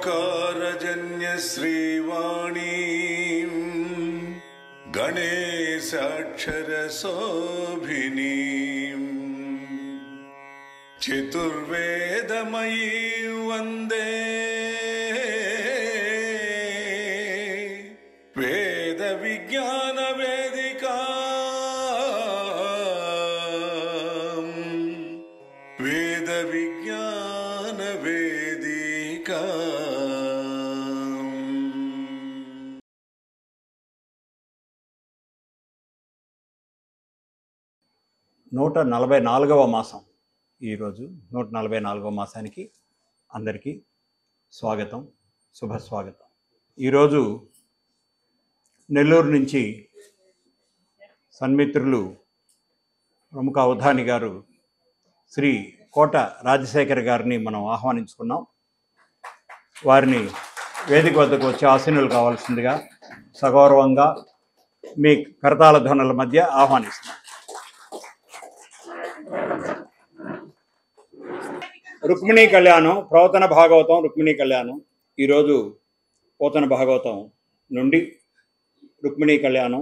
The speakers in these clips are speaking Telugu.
ఓంకారజన్య శ్రీవాణీం గణేశాక్షర శోభినీం చతుర్వేదమయీం వందే వేద విజ్ఞాన వేదికాం వేద విజ్ఞాన వేదికా. 144వ మాసం. ఈరోజు 144వ మాసానికి అందరికీ స్వాగతం, శుభస్వాగతం. ఈరోజు నెల్లూరు నుంచి సన్మిత్రులు ప్రముఖ అవధాని గారు శ్రీ కోట రాజశేఖర్ గారిని మనం ఆహ్వానించుకున్నాం. వారిని వేదిక వద్దకు వచ్చి ఆసీనులు కావాల్సిందిగా సగౌరవంగా మీ కరతాళ ధ్వనుల మధ్య ఆహ్వానిస్తున్నాం. రుక్మిణీ కళ్యాణం, ప్రవతన భాగవతం, రుక్మిణీ కళ్యాణం. ఈరోజు పోతన భాగవతం నుండి రుక్మిణీ కళ్యాణం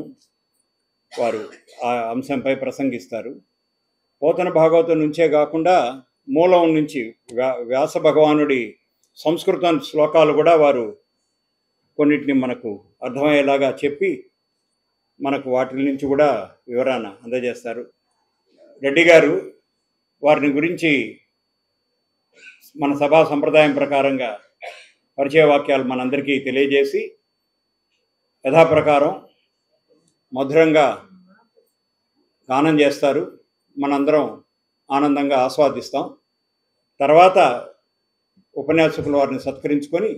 వారు ఆ అంశంపై ప్రసంగిస్తారు. పోతన భాగవతం నుంచే కాకుండా మూలం నుంచి వ్యాస భగవానుడి సంస్కృతం శ్లోకాలు కూడా వారు కొన్నిటిని మనకు అర్థమయ్యేలాగా చెప్పి మనకు వాటి నుంచి కూడా వివరణ అందజేస్తారు. రెడ్డి గారు వారిని గురించి మన సభా సంప్రదాయం ప్రకారంగా పరిచయ వాక్యాలు మనందరికీ తెలియజేసి యథాప్రకారం మధురంగా గానం చేస్తారు. మనందరం ఆనందంగా ఆస్వాదిస్తాం. తర్వాత ఉపన్యాసకులు వారిని సత్కరించుకొని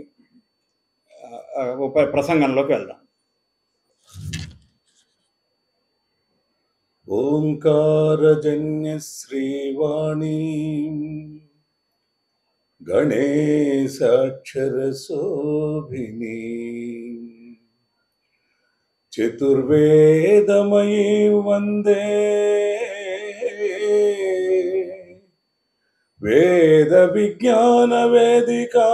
ప్రసంగంలోకి వెళ్దాం. ఓంకారజన్య శ్రీవాణీం గణేశాక్షర శోభినీం చతుర్వేదమయీం వందే వేద విజ్ఞాన వేదికా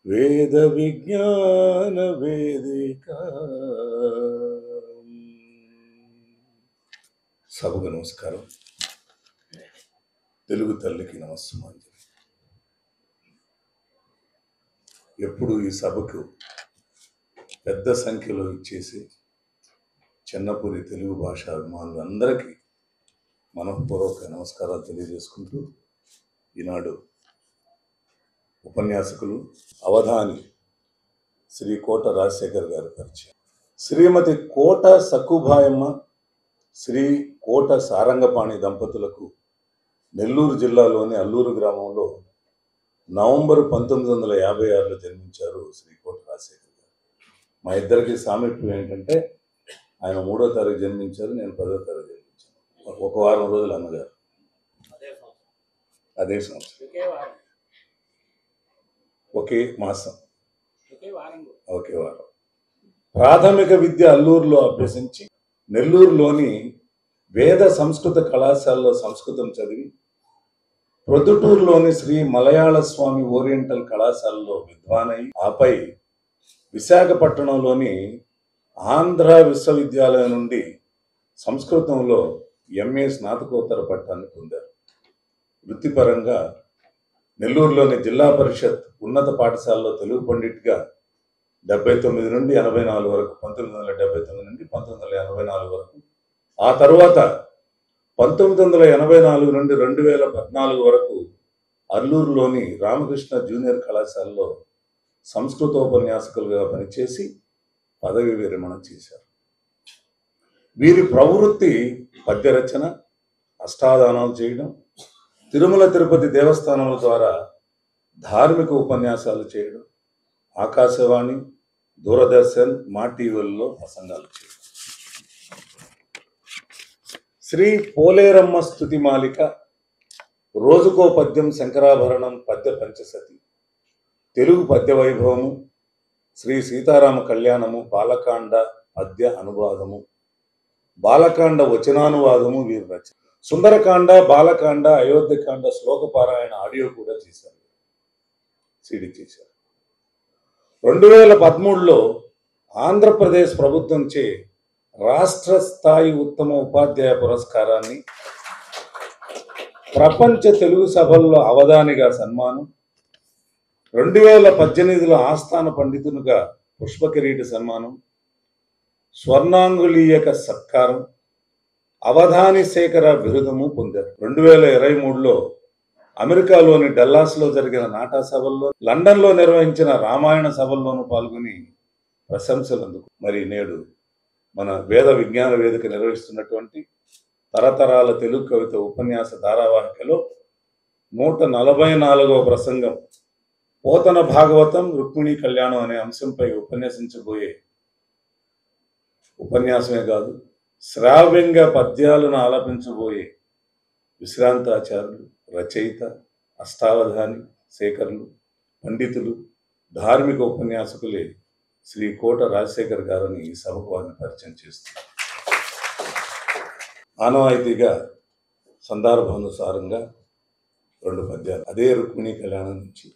వేద విజ్ఞాన వేదిక. సభకు నమస్కారం. తెలుగు తల్లికి నమస్సుమాంజలి. ఎప్పుడు ఈ సభకు పెద్ద సంఖ్యలో ఇచ్చేసి చిన్నపూరి తెలుగు భాష అభిమానులందరికీ మనఃపూర్వక నమస్కారాలు తెలియజేసుకుంటూ ఈనాడు ఉపన్యాసకులు అవధాని శ్రీ కోట రాజశేఖర్ గారి పరిచయం. శ్రీమతి కోట సక్కుబాయమ్మ, శ్రీ కోట సారంగపాణి దంపతులకు నెల్లూరు జిల్లాలోని అల్లూరు గ్రామంలో నవంబర్ 1956లో జన్మించారు శ్రీ కోట రాజశేఖర్ గారు. మా ఇద్దరికి సామీప్యం ఏంటంటే ఆయన 3వ తారీఖు జన్మించారు, నేను 10వ తారీఖు జన్మించాను. ఒక వారం రోజులు అన్నగారు. అదే సంవత్సరం, ఒకే మాసం, ఒకే వారం. ప్రాథమిక విద్య అల్లూరులో అభ్యసించి నెల్లూరులోని వేద సంస్కృత కళాశాలలో సంస్కృతం చదివి ప్రొద్దుటూరులోని శ్రీ మలయాళ స్వామి ఓరియంటల్ కళాశాలలో విద్వానై ఆపై విశాఖపట్నంలోని ఆంధ్ర విశ్వవిద్యాలయం నుండి సంస్కృతంలో ఎంఏ స్నాతకోత్తర పట్టాన్ని పొందారు. వృత్తిపరంగా నెల్లూరులోని జిల్లా పరిషత్ ఉన్నత పాఠశాలలో తెలుగు పండిట్గా 79 నుండి 84 వరకు, 1979 నుండి 1984 వరకు, ఆ తరువాత 1984 నుండి 2014 వరకు అల్లూరులోని రామకృష్ణ జూనియర్ కళాశాలలో సంస్కృతోపన్యాసకులుగా పనిచేసి పదవి విరమణ చేశారు. వీరి ప్రవృత్తి పద్యరచన, అష్టాదానాలు చేయడం, తిరుమల తిరుపతి దేవస్థానముల ద్వారా ధార్మిక ఉపన్యాసాలు చేయడం, ఆకాశవాణి, దూరదర్శన్, మా టీవీలలో ప్రసంగాలు చేయడం. శ్రీ పోలేరమ్మ స్తుతిమాలిక, రోజుకో పద్యం, శంకరాభరణం, పద్య పంచసతి, తెలుగు పద్య వైభవము, శ్రీ సీతారామ కళ్యాణము, బాలకాండ పద్య అనువాదము, బాలకాండ వచనానువాదము వీరి రచన. సుందరకాండ, బాలకాండ, అయోధ్యకాండ శ్లోక పారాయణ ఆడియో కూడా చేశారు, సిడి చేశారు. 2013లో ఆంధ్రప్రదేశ్ ప్రభుత్వంచే రాష్ట్ర స్థాయి ఉత్తమ ఉపాధ్యాయ పురస్కారాన్ని, ప్రపంచ తెలుగు సభల్లో అవధానిగా సన్మానం, 2018లో ఆస్థాన పండితునిగా పుష్పకిరీటి సన్మానం, స్వర్ణాంగులీయక సత్కారం, అవధాని శేఖర బిరుదము పొందారు. 2023లో అమెరికాలోని డల్లాస్లో జరిగిన నాటా సభల్లో, లండన్లో నిర్వహించిన రామాయణ సభల్లోనూ పాల్గొని ప్రశంసలు అందుకు. మరి నేడు మన వేద విజ్ఞాన వేదిక నిర్వహిస్తున్నటువంటి తరతరాల తెలుగు కవిత ఉపన్యాస ధారావాహికలో 144వ ప్రసంగం పోతన భాగవతం రుక్మిణీ కళ్యాణం అనే అంశంపై ఉపన్యసించబోయే ఉపన్యాసమే కాదు, శ్రావ్యంగా పద్యాలను ఆలపించబోయే విశ్రాంతాచార్యులు, రచయిత, అష్టావధాని శేఖరులు, పండితులు, ధార్మిక ఉపన్యాసకులే శ్రీ కోట రాజశేఖర్ గారని ఈ సభకు వారిని పరిచయం చేస్తున్నారు. ఆనవాయితీగా సందర్భానుసారంగా 2 పద్యాలు అదే రుక్మిణీ కళ్యాణం నుంచి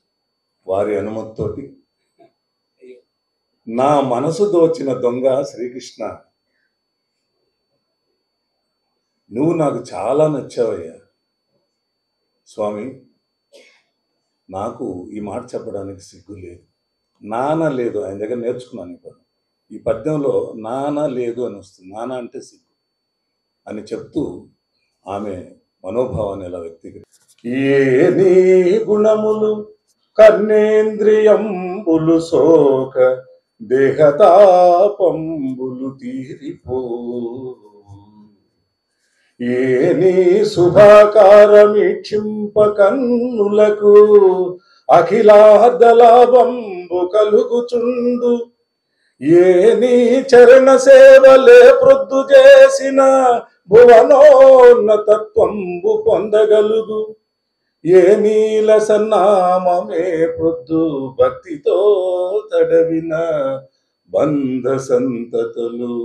వారి అనుమతితోటి. నా మనసు దోచిన దొంగ శ్రీకృష్ణ, నువ్వు నాకు చాలా నచ్చావయ్యా స్వామి. నాకు ఈ మాట చెప్పడానికి సిగ్గు లేదు, నాన్న లేదు, ఆయన దగ్గర నేర్చుకున్నాను ఈ పదం. ఈ పద్యంలో నాన్న లేదు అని వస్తుంది, నాన్న అంటే సిగ్గు అని చెప్తూ ఆమె మనోభావాన్ని ఎలా వ్యక్తీకరిస్తుంది. ఏ నీ గుణములు కర్ణేంద్రియంబులు సోక దేహతాపంబులు తీరిపో, ఏ నీ శుభాకారమీక్షింప కన్నులకు అఖిలార్ధలాభంబు కలుగుచుండు, ఏ నీ చరణ సేవలే ప్రొద్దు చేసిన భువనోన్నతత్వంబు పొందగలుగు, ఏ నీల సన్నామమే ప్రొద్దు భక్తితో తడవిన బంధ సంతతులు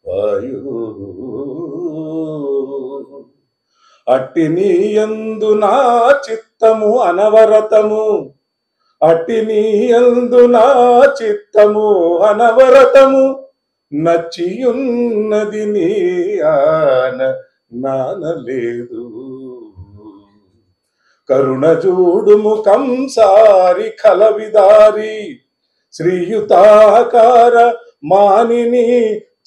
వాయు, అట్టి నీయందు నా చిత్తము అనవరతము, అట్టి నీయందు నా చిత్తము అనవరతము, నచ్చియున్నది నీ ఆన నానలేదు, కరుణ చూడుము కంసారి కలవిదారి, శ్రీయుతాకార మానిని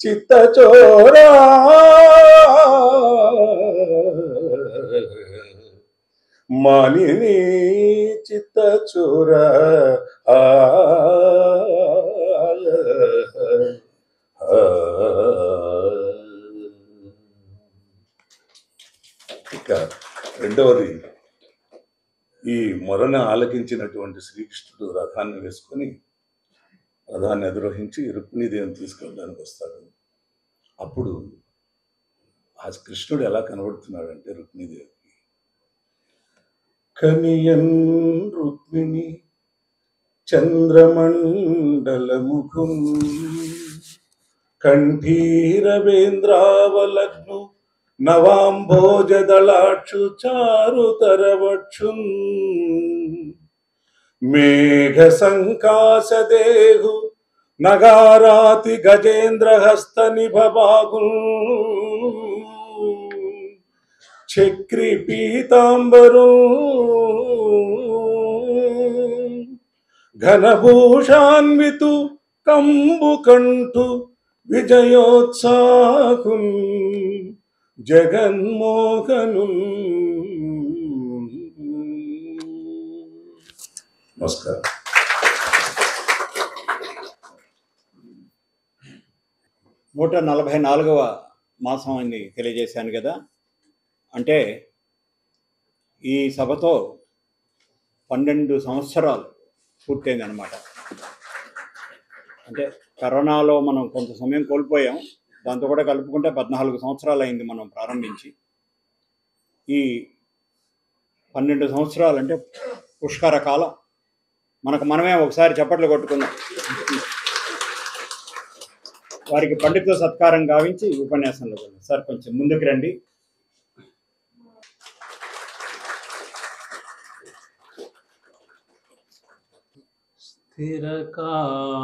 చిత్తచోరా, మానిని చిత్తచోర, ఇక రెండవది, ఈ మొరను ఆలకించినటువంటి శ్రీకృష్ణుడు రథాన్ని వేసుకొని రథాన్ని అధిరోహించి రుక్మిణీదేవిని తీసుకెళ్ళడానికి వస్తాడు. అప్పుడు ఆ కృష్ణుడు ఎలా కనబడుతున్నాడంటే రుక్మిణీదేవికి, కనియన్ రుక్మిణి చంద్రమండలముఖం కంఠీరవేంద్రావలగ్ను నవాంభోజదళాక్షు చారుతరవక్షు, మేఘ సంకాశదేహు నగారాతి గజేంద్రహస్త నిభబాగు, చక్రి పీతాంబరు ఘనభూషాన్వితు కంబుకంఠు విజయోత్సాహం జగన్మోహను. నమస్కారం. 144వ మాసం అని తెలియజేశాను కదా. అంటే ఈ సభతో 12 సంవత్సరాలు పూర్తయింది అన్నమాట. అంటే కరోనాలో మనం కొంత సమయం కోల్పోయాం, దాంతో కూడా కలుపుకుంటే 14 సంవత్సరాలు అయింది మనం ప్రారంభించి. ఈ 12 సంవత్సరాలు అంటే పుష్కర కాలం. మనకు మనమే ఒకసారి చప్పట్లు కొట్టుకుందాం. వారికి పండితుల సత్కారం గావించి ఉపన్యాసంలో సార్ కొంచెం ముందుకు రండి. స్థిరకారుణ్యమతి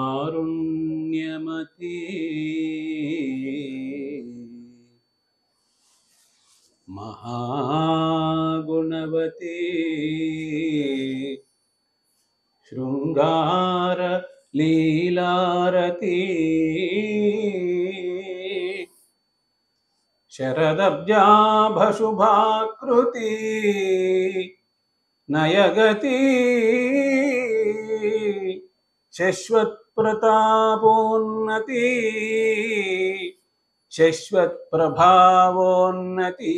మహాగుణవతి శృంగార లీలారతి శరదబ్జాభశుభాకృతి నయగతి శశ్వత్ప్రతాపోన్నతి శశ్వత్ప్రభావోన్నతి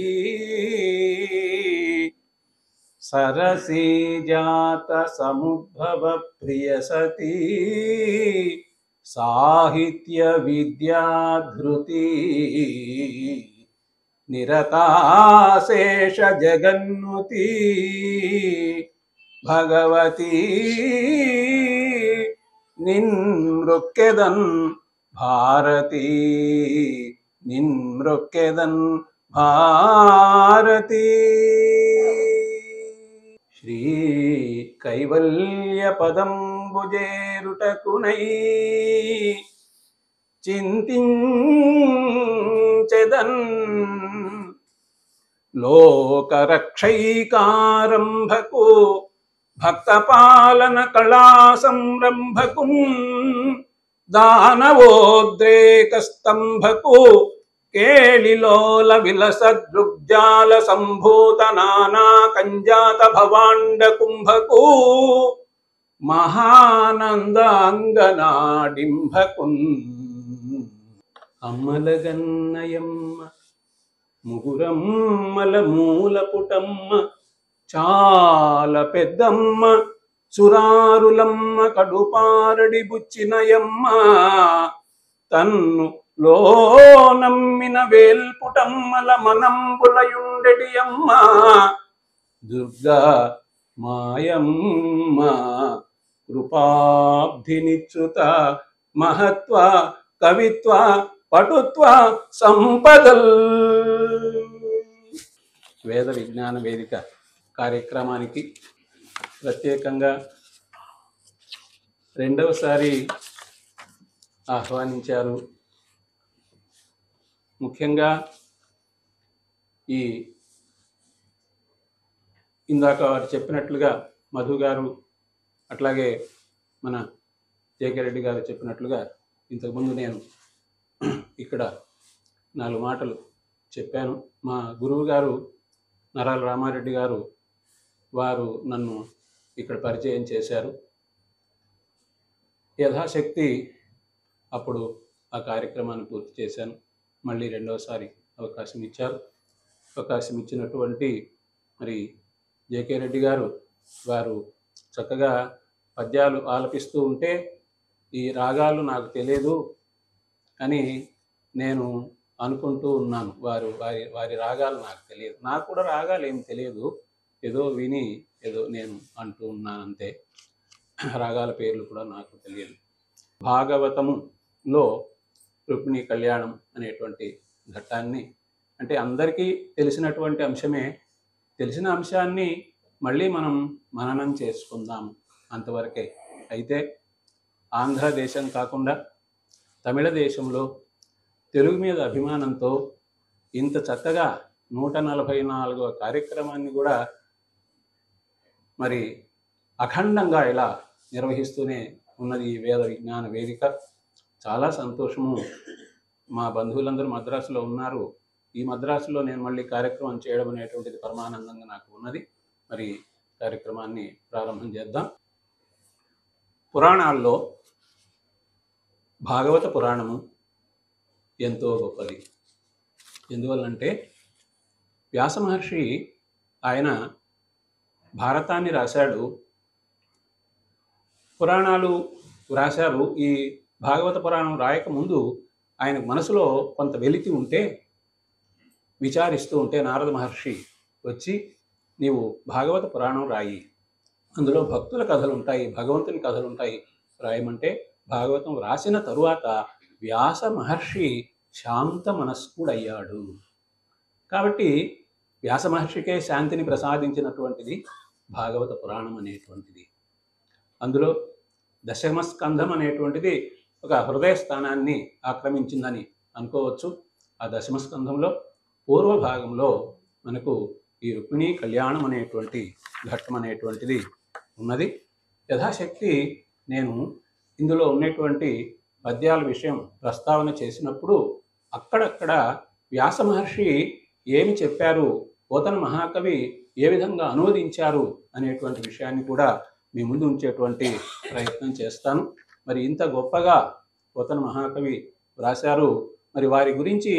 సరసీజాత సముద్భవ ప్రియసతి సాహిత్య విద్యాధృతి నిరతాశేష జగన్నుతి భగవతి నిన్మృక్కెదన్ భారతి నిన్మృక్కెదన్ భారతి శ్రీ కైవల్య పదంబుజేరుటకునై చింతించెదన్ లోకరక్షైకారంభకు భక్తపాలన కళా సంరంభకు దానవోద్రేక స్తంభకు కేళిలోల విలసదృగ్జాల సంభూత నానా కంజాత భవాండ కుంభకు మహానందాంగనాడింభకున్ అమ్మలగన్నయమ్మ ముగురమ్మల మూలపుటమ్మ చాల పెద్దమ్మ సురారులమ్మ కడుపారడి బుచ్చినయమ్మ తన్ను లో నమ్మిన వేల్పుటమ్మల మనంబులయుండెడి అమ్మ దుర్గా మాయమ్మ కృపాబ్ధినిచ్యుత మహత్వ కవిత్వ పటుత్వ సంపదల్. వేద విజ్ఞాన వేదిక కార్యక్రమానికి ప్రత్యేకంగా రెండవసారి ఆహ్వానించారు. ముఖ్యంగా ఈ ఇందాక వారు చెప్పినట్లుగా మధు గారు అట్లాగే మన జేకే రెడ్డి గారు చెప్పినట్లుగా ఇంతకుముందు నేను ఇక్కడ 4 మాటలు చెప్పాను. మా గురువు గారు నరాల రామారెడ్డి గారు వారు నన్ను ఇక్కడ పరిచయం చేశారు. యథాశక్తి అప్పుడు ఆ కార్యక్రమాన్ని పూర్తి చేశాను. మళ్ళీ రెండవసారి అవకాశం ఇచ్చారు. అవకాశం ఇచ్చినటువంటి మరి జేకే రెడ్డి గారు వారు చక్కగా పద్యాలు ఆలపిస్తూ ఉంటే ఈ రాగాలు నాకు తెలియదు అని నేను అనుకుంటూ ఉన్నాను. వారి రాగాలు నాకు తెలియదు. నాకు కూడా రాగాలు ఏం తెలియదు, ఏదో విని ఏదో నేను అంటూ ఉన్నాను అంతే. రాగాల పేర్లు కూడా నాకు తెలియదు. భాగవతములో రుక్మిణీ కళ్యాణం అనేటువంటి ఘట్టాన్ని అంటే అందరికీ తెలిసినటువంటి అంశమే. తెలిసిన అంశాన్ని మళ్ళీ మనం మననం చేసుకుందాం అంతవరకే. అయితే ఆంధ్రదేశం కాకుండా తమిళ దేశంలో తెలుగు మీద అభిమానంతో ఇంత చక్కగా 144వ కార్యక్రమాన్ని కూడా మరి అఖండంగా ఇలా నిర్వహిస్తూనే ఉన్నది ఈ వేద విజ్ఞాన వేదిక. చాలా సంతోషము. మా బంధువులందరూ మద్రాసులో ఉన్నారు. ఈ మద్రాసులో నేను మళ్ళీ కార్యక్రమం చేయడం అనేటువంటిది పరమానందంగా నాకు ఉన్నది. మరి కార్యక్రమాన్ని ప్రారంభం చేద్దాం. పురాణాల్లో భాగవత పురాణము ఎంతో గొప్పది. ఎందువల్లంటే వ్యాస మహర్షి ఆయన భారతాన్ని రాశాడు, పురాణాలు రాశారు. ఈ భాగవత పురాణం రాయకముందు ఆయన మనసులో కొంత వెలితి ఉంటే, విచారిస్తూ ఉంటే నారద మహర్షి వచ్చి నీవు భాగవత పురాణం రాయి, అందులో భక్తుల కథలు ఉంటాయి, భగవంతుని కథలు ఉంటాయి రాయమంటే భాగవతం రాసిన తరువాత వ్యాస మహర్షి శాంత మనస్కుడయ్యాడు. కాబట్టి వ్యాస మహర్షికే శాంతిని ప్రసాదించినటువంటిది భాగవత పురాణం అనేటువంటిది. అందులో దశమస్కంధం అనేటువంటిది ఒక హృదయ స్థానాన్ని ఆక్రమించిందని అనుకోవచ్చు. ఆ దశమస్కంధంలో పూర్వ భాగంలో మనకు ఈ రుక్మిణీ కళ్యాణం అనేటువంటి ఘట్టం అనేటువంటిది ఉన్నది. యథాశక్తి నేను ఇందులో ఉన్నటువంటి పద్యాల విషయం ప్రస్తావన చేసినప్పుడు అక్కడక్కడ వ్యాస మహర్షి ఏమి చెప్పారు, పోతన మహాకవి ఏ విధంగా అనువదించారు అనేటువంటి విషయాన్ని కూడా మీ ముందు ఉంచేటువంటి ప్రయత్నం చేస్తాను. మరి ఇంత గొప్పగా పోతన మహాకవి వ్రాశారు. మరి వారి గురించి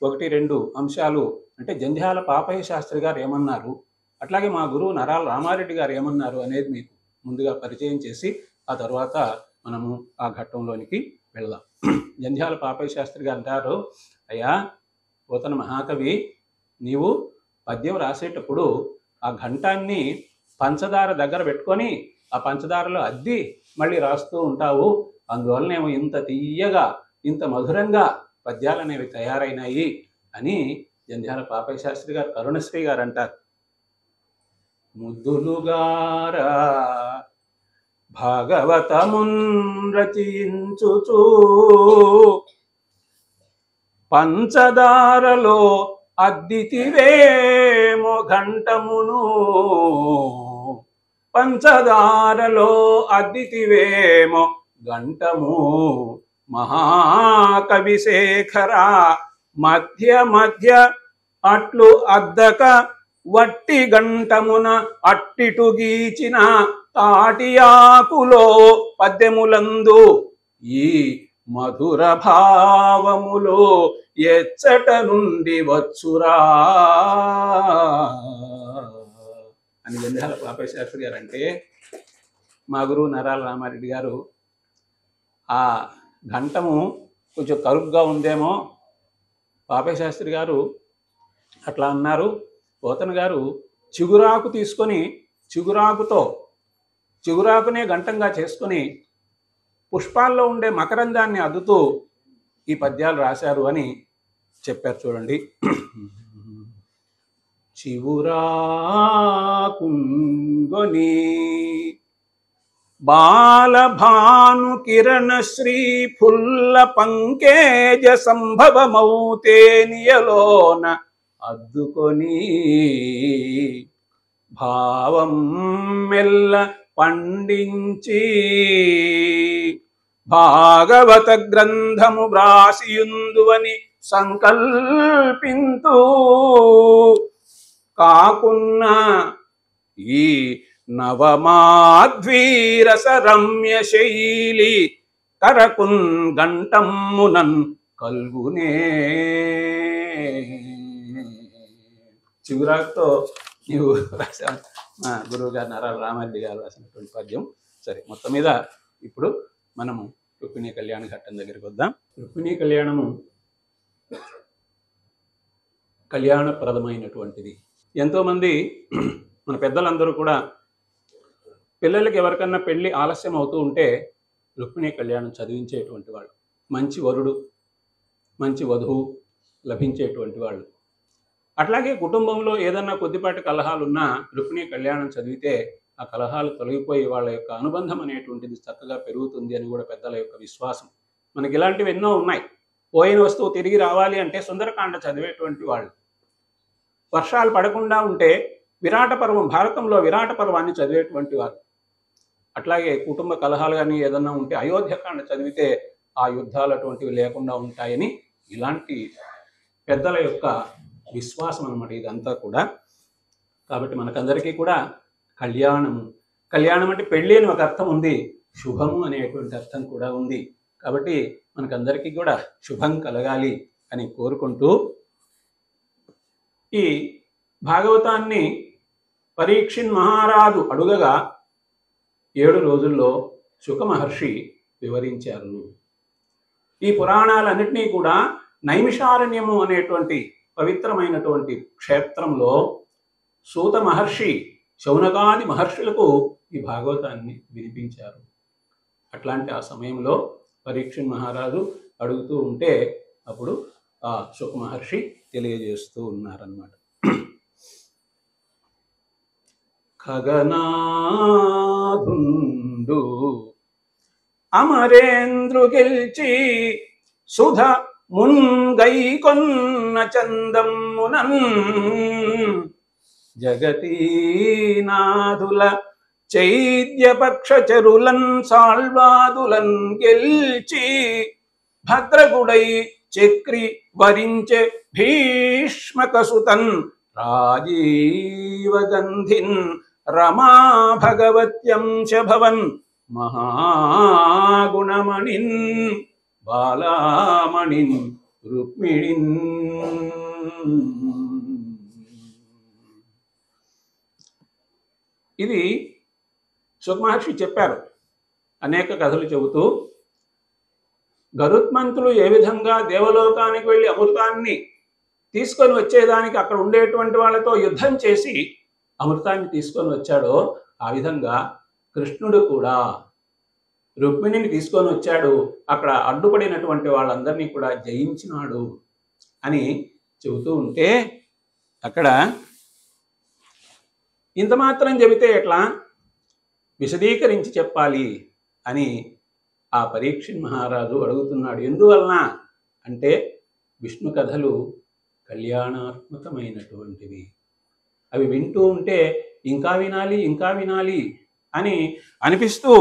1-2 అంశాలు అంటే జంధ్యాల పాపయ్య శాస్త్రి గారు ఏమన్నారు, అట్లాగే మా గురువు నరాల రామారెడ్డి గారు ఏమన్నారు అనేది మీకు ముందుగా పరిచయం చేసి ఆ తర్వాత మనము ఆ ఘట్టంలోనికి వెళ్దాం. జంధ్యాల పాపయ్య శాస్త్రి గారు అంటారు, అయ్యా పోతన మహాకవి, నీవు పద్యం రాసేటప్పుడు ఆ ఘంటాన్ని పంచదార దగ్గర పెట్టుకొని ఆ పంచదారలో అద్ది మళ్ళీ రాస్తూ ఉంటావు. అందువల్లనేమో ఇంత తీయగా ఇంత మధురంగా పద్యాలు అనేవి తయారైనాయి అని జంధ్యాల పాపయ్య శాస్త్రి గారు కరుణశ్రీ గారు అంటారు. ముద్దులుగారా భాగవతమున్ రచించుచు పంచదారలో అద్దితివేమో ఘంటమును, పంచదారలో అద్దితివేమో ఘంటము, మహాకవిశేఖర మధ్య మధ్య అట్లు అద్దక వట్టి గంటమున అట్టిటు గీచిన తాటియాకులో పద్యములందు ఈ మధుర భావములో ఎచ్చట నుండి వచ్చురా అని జంధ్యాల పాపయ్య శాస్త్రి గారు అంటే, మా గురువు నరాల రామారెడ్డి గారు ఆ ఘంటము కొంచెం కరుగ్గా ఉందేమో, పాపయ్య శాస్త్రి గారు అట్లా అన్నారు. పోతన గారు చిగురాకు తీసుకొని చిగురాకునే గంటంగా చేసుకొని పుష్పాల్లో ఉండే మకరందాన్ని అద్దుతూ ఈ పద్యాలు రాశారు అని చెప్పారు. చూడండి, చివురాకుంగొని బాలభాను కిరణ శ్రీ ఫుల్ల పంకేజ సంభవమౌతేనియలోన అద్దుకొని భావం మెల్ల పండించి భాగవత గ్రంథము వ్రాసియుందువని సంకల్పింతూ కాకున్న ఈ నవమాధ్వీరస రమ్య శైలి కరకున్ గంటమ్మునన్ కల్గునే. చిగురాకుతో నీవు రాసా మా గురువు గారు నరాల రామారెడ్డి గారు రాసినటువంటి పద్యం. సరే, మొత్తం మీద ఇప్పుడు మనము రుక్మిణీ కళ్యాణ ఘట్టం దగ్గరికి వద్దాం. రుక్మిణీ కళ్యాణము కళ్యాణప్రదమైనటువంటిది. ఎంతోమంది మన పెద్దలందరూ కూడా పిల్లలకి ఎవరికన్నా పెళ్ళి ఆలస్యం అవుతూ ఉంటే రుక్మిణీ కళ్యాణం చదివించేటువంటి వాళ్ళు, మంచి వరుడు మంచి వధువు లభించేటువంటి వాళ్ళు. అట్లాగే కుటుంబంలో ఏదన్నా కొద్దిపాటి కలహాలున్నా రుక్మిణీ కళ్యాణం చదివితే ఆ కలహాలు తొలగిపోయి వాళ్ళ యొక్క అనుబంధం అనేటువంటిది చక్కగా పెరుగుతుంది అని కూడా పెద్దల యొక్క విశ్వాసం. మనకి ఇలాంటివి ఎన్నో ఉన్నాయి. పోయిన వస్తువు తిరిగి రావాలి అంటే సుందరకాండ చదివేటువంటి వాళ్ళు, వర్షాలు పడకుండా ఉంటే విరాట పర్వం, భారతంలో విరాట పర్వాన్ని చదివేటువంటి వారు. అట్లాగే కుటుంబ కలహాలు కానీ ఏదన్నా ఉంటే అయోధ్యకాండ చదివితే ఆ యుద్ధాలు అటువంటివి లేకుండా ఉంటాయని ఇలాంటి పెద్దల యొక్క విశ్వాసం అన్నమాట ఇదంతా కూడా. కాబట్టి మనకందరికీ కూడా కళ్యాణం అంటే పెళ్ళి అని ఒక అర్థం ఉంది, శుభము అనేటువంటి అర్థం కూడా ఉంది. కాబట్టి మనకందరికీ కూడా శుభం కలగాలి అని కోరుకుంటూ ఈ భాగవతాన్ని పరీక్షిన్ మహారాజు అడుగగా 7 రోజుల్లో శుక మహర్షి వివరించారు. ఈ పురాణాలన్నింటినీ కూడా నైమిషారణ్యము అనేటువంటి పవిత్రమైనటువంటి క్షేత్రంలో సూత మహర్షి శౌనకాది మహర్షులకు ఈ భాగవతాన్ని వినిపించారు. అట్లాంటి ఆ సమయంలో పరీక్షిన్ మహారాజు అడుగుతూ ఉంటే అప్పుడు ఆ శుక మహర్షి తెలియజేస్తూ ఉన్నారన్నమాట. ఖగనాధుండు అమరేంద్రు గెల్చి సుధ మున్గైకొన్న చందమ్మునన్ జగతీనాథుల చైద్యపక్షచరులన్ సాల్వాదులన్ గెల్చి భద్రగుడై చక్రి వరించె భీష్మకసుతన్ రాజీవగంధిన్ రమా భగవత్యంశ భవన్ మహాగుణమణిన్ బాలామణిన్ రుక్మిణిన్. ఇది సుఖమహర్షి చెప్పారు. అనేక కథలు చెబుతూ గరుత్మంతులు ఏ విధంగా దేవలోకానికి వెళ్ళి అమృతాన్ని తీసుకొని వచ్చేదానికి అక్కడ ఉండేటువంటి వాళ్ళతో యుద్ధం చేసి అమృతాన్ని తీసుకొని వచ్చాడో ఆ విధంగా కృష్ణుడు కూడా రుక్మిణిని తీసుకొని వచ్చాడు, అక్కడ అడ్డుపడినటువంటి వాళ్ళందరినీ కూడా జయించినాడు అని చెబుతూ ఉంటే అక్కడ ఇంత మాత్రం చెబితే ఎట్లా, విశదీకరించి చెప్పాలి అని ఆ పరీక్షిత్ మహారాజు అడుగుతున్నాడు. ఎందువలన అంటే విష్ణు కథలు కళ్యాణాత్మకమైనటువంటివి, అవి వింటూ ఉంటే ఇంకా వినాలి ఇంకా వినాలి అని అనిపిస్తూ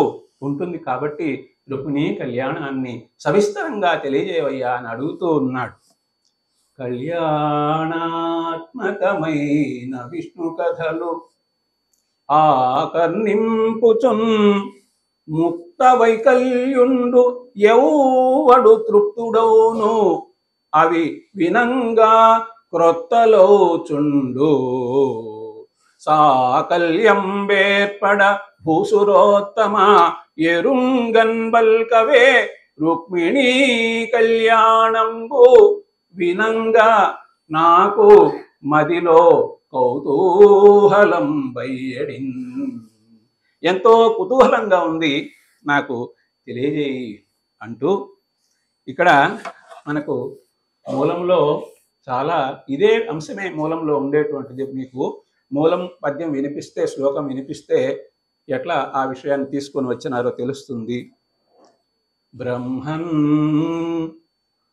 ఉంటుంది. కాబట్టి రుక్మిణీ కళ్యాణాన్ని సవిస్తరంగా తెలియజేవయ్యా అని అడుగుతూ ఉన్నాడు. కళ్యాణాత్మకమైన విష్ణు కథలు ఆకర్ణింపుచున్ ముక్త వైకల్యుండు ఎవడు తృప్తుడౌను అవి వినంగా క్రొత్తలోచుండు సాకల్యం వేర్పడ భూసురోత్తమ ఎరుంగన్ బల్కవే రుక్మిణీ కళ్యాణంబు వినంగా నాకు మదిలో కౌతూహలం బయ్యడిన్. ఎంతో కుతూహలంగా ఉంది, నాకు తెలియజేయి అంటూ ఇక్కడ మనకు మూలంలో చాలా ఇదే అంశమే మూలంలో ఉండేటువంటిది. మీకు మూలం పద్యం వినిపిస్తే, శ్లోకం వినిపిస్తే ఎట్లా ఆ విషయాన్ని తీసుకొని వచ్చినారో తెలుస్తుంది. బ్రహ్మన్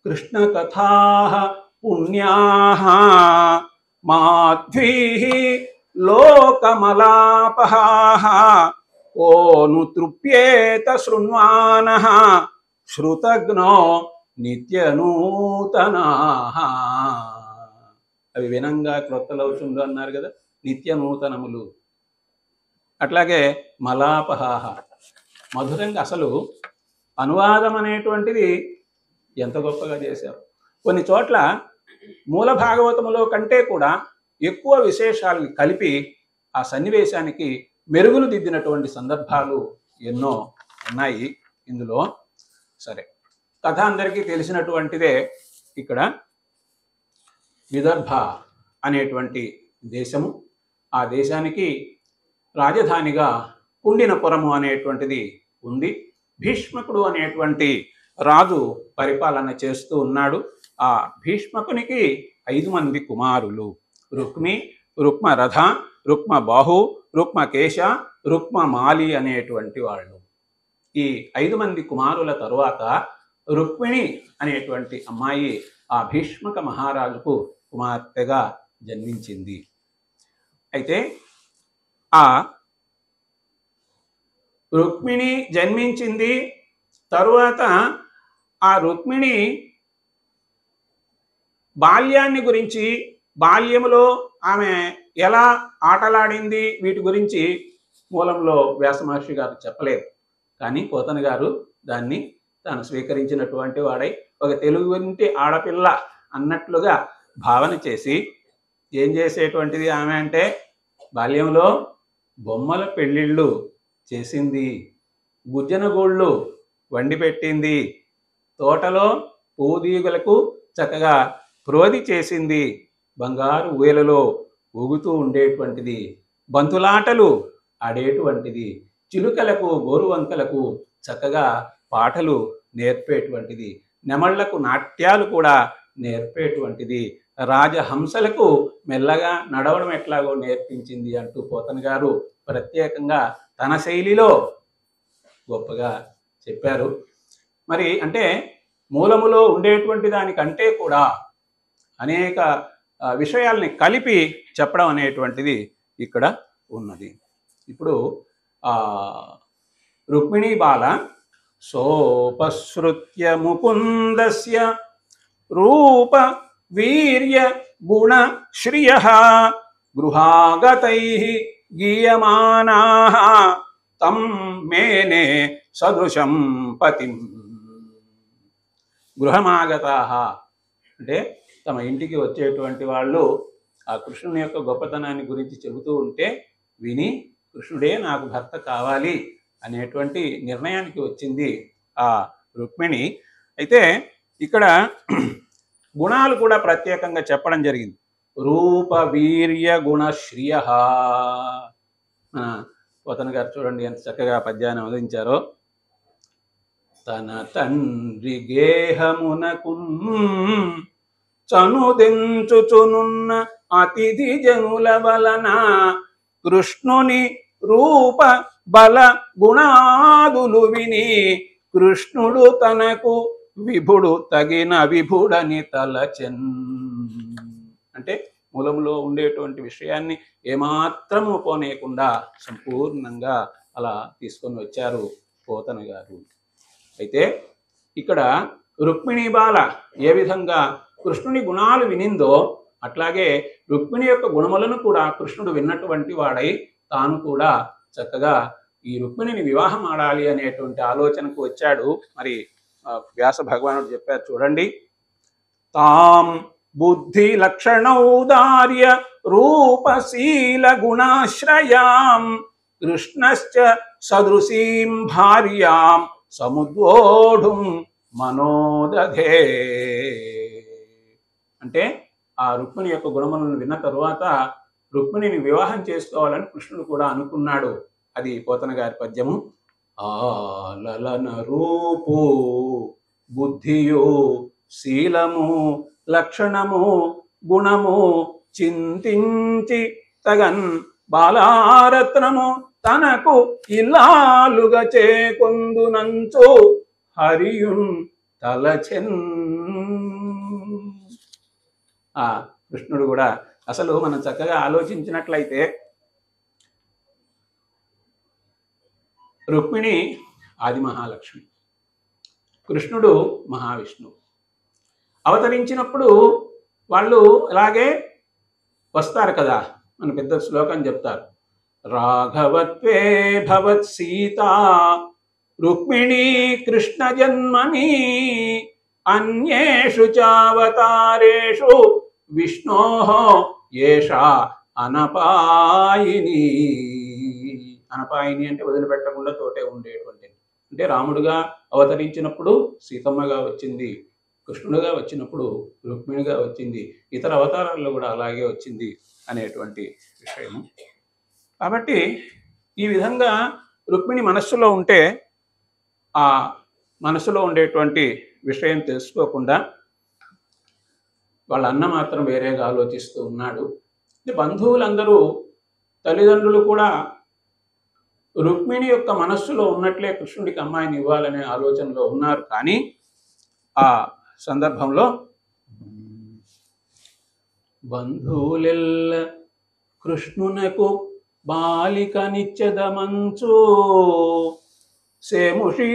కృష్ణ కథా పుణ్యాః మాధ్వీః లోకమలాపహాః ఓను తృప్యేత శృణ్వానః శ్రుతజ్ఞో నిత్యనూతనాః. అవి వినంగా క్రొత్తలవుచుండు అన్నారు కదా, నిత్యనూతనములు. అట్లాగే మలాపహాః మధురంగా. అసలు అనువాదం అనేటువంటిది ఎంత గొప్పగా చేశారు. కొన్ని చోట్ల మూల భాగవతములో కంటే కూడా ఎక్కువ విశేషాలను కలిపి ఆ సన్నివేశానికి మెరుగులు దిద్దినటువంటి సందర్భాలు ఎన్నో ఉన్నాయి ఇందులో. సరే, కథ అందరికీ తెలిసినటువంటిదే. ఇక్కడ విదర్భ అనేటువంటి దేశము, ఆ దేశానికి రాజధానిగా కుండినపురము అనేటువంటిది ఉంది. భీష్మకుడు అనేటువంటి రాజు పరిపాలన చేస్తూ ఉన్నాడు. ఆ భీష్మకునికి 5 మంది కుమారులు, రుక్మి, రుక్మరథ, రుక్మబాహు, రుక్మకేశ, రుక్మమాలి అనేటువంటి వాళ్ళు. ఈ 5 మంది కుమారుల తరువాత రుక్మిణి అనేటువంటి అమ్మాయి ఆ భీష్మక మహారాజుకు కుమార్తెగా జన్మించింది. అయితే ఆ రుక్మిణి జన్మించింది. తరువాత ఆ రుక్మిణి బాల్యాన్ని గురించి, బాల్యములో ఆమె ఎలా ఆటలాడింది, వీటి గురించి మూలంలో వ్యాసమహర్షి గారు చెప్పలేదు. కానీ పోతన గారు దాన్ని తాను స్వీకరించినటువంటి వాడై ఒక తెలుగు ఇంటి ఆడపిల్ల అన్నట్లుగా భావన చేసి ఏం చేసేటువంటిది ఆమె అంటే, బాల్యంలో బొమ్మల పెళ్ళిళ్ళు చేసింది, గుజ్జనగూళ్ళు వండి పెట్టింది, తోటలో పూదీగులకు చక్కగా ప్రోది చేసింది, బంగారు ఊయలలో ఊగుతూ ఉండేటువంటిది, బంతులాటలు ఆడేటువంటిది, చిలుకలకు గోరువంకలకు చక్కగా పాటలు నేర్పేటువంటిది, నెమళ్లకు నాట్యాలు కూడా నేర్పేటువంటిది, రాజహంసలకు మెల్లగా నడవడం ఎట్లాగో నేర్పించింది అంటూ పోతన గారు ప్రత్యేకంగా తన శైలిలో గొప్పగా చెప్పారు. మరి అంటే మూలములో ఉండేటువంటి దానికంటే కూడా అనేక విషయాల్ని కలిపి చెప్పడం అనేటువంటిది ఇక్కడ ఉన్నది. ఇప్పుడు రుక్మిణీ బాల సోపసృత్య ముకుందస్య రూప వీర్య గుణ శ్రియ గృహాగతై గీయమానాః తం మేనే సదృశం పతిం. గృహమాగతాః అంటే తమ ఇంటికి వచ్చేటువంటి వాళ్ళు ఆ కృష్ణుని యొక్క గొప్పతనాన్ని గురించి చెబుతూ ఉంటే విని కృష్ణుడే నాకు భర్త కావాలి అనేటువంటి నిర్ణయానికి వచ్చింది ఆ రుక్మిణి. అయితే ఇక్కడ గుణాలు కూడా ప్రత్యేకంగా చెప్పడం జరిగింది. రూప వీర్య గుణ శ్రియ. మన పోతన గారు చూడండి ఎంత చక్కగా పద్యాన్ని అందించారో. తన తండ్రి గేహమునకు చనుదెంచుచునున్న అతిథి జనుల వలన కృష్ణుని రూప బల గుణాదులు విని కృష్ణుడు తనకు విభుడు తగిన విభుడని తలచెన్. అంటే మూలంలో ఉండేటువంటి విషయాన్ని ఏమాత్రము పోనేయకుండా సంపూర్ణంగా అలా తీసుకొని వచ్చారు పోతన గారు. అయితే ఇక్కడ రుక్మిణీ బాల ఏ విధంగా కృష్ణుని గుణాలు వినిందో అట్లాగే రుక్మిణి యొక్క గుణములను కూడా కృష్ణుడు విన్నటువంటి వాడై తాను కూడా చక్కగా ఈ రుక్మిణిని వివాహం ఆడాలి అనేటువంటి ఆలోచనకు వచ్చాడు. మరి వ్యాస భగవానుడు చెప్పారు చూడండి. తాం బుద్ధి లక్షణౌదార్య రూపశీల గుణాశ్రయాం కృష్ణశ్చ సదృశీం భార్యాం సముద్వోఢుం మనోదధే. అంటే ఆ రుక్మిణి యొక్క గుణములను విన్న తరువాత రుక్మిణిని వివాహం చేసుకోవాలని కృష్ణుడు కూడా అనుకున్నాడు. అది పోతన గారి పద్యము. ఆలన రూపు బుద్ధియు శీలము లక్షణము గుణము చింతించి తగన్ బాలారత్నము తనకు ఇల్లాలుగా చేకొందునంచు హరియున్ తలచెన్. ఆ కృష్ణుడు కూడా అసలు మనం చక్కగా ఆలోచించినట్లయితే రుక్మిణి ఆది మహాలక్ష్మి, కృష్ణుడు మహావిష్ణువు. అవతరించినప్పుడు వాళ్ళు అలాగే వస్తారు కదా. మన పెద్ద శ్లోకం చెప్తారు. రాఘవత్వే భవత్ సీత రుక్మిణీ కృష్ణ జన్మని అన్యేషు చావతారేషు విష్ణోః ఏషా అనపాయిని. అనపాయిని అంటే వదిలిపెట్టకుండా తోటే ఉండేటువంటి. అంటే రాముడుగా అవతరించినప్పుడు సీతమ్మగా వచ్చింది, కృష్ణుడుగా వచ్చినప్పుడు రుక్మిణిగా వచ్చింది, ఇతర అవతారాల్లో కూడా అలాగే వచ్చింది అనేటువంటి విషయము. కాబట్టి ఈ విధంగా రుక్మిణి మనస్సులో ఉంటే ఆ మనసులో ఉండేటువంటి విషయం తెలుసుకోకుండా వాళ్ళ అన్న మాత్రం వేరేగా ఆలోచిస్తూ ఉన్నాడు. బంధువులందరూ తల్లిదండ్రులు కూడా రుక్మిణి యొక్క మనస్సులో ఉన్నట్లే కృష్ణుడికి అమ్మాయిని ఇవ్వాలనే ఆలోచనలో ఉన్నారు. కానీ ఆ సందర్భంలో బంధువులెల్ల కృష్ణునకు బాలికనిచ్చదమంచు సేముషీ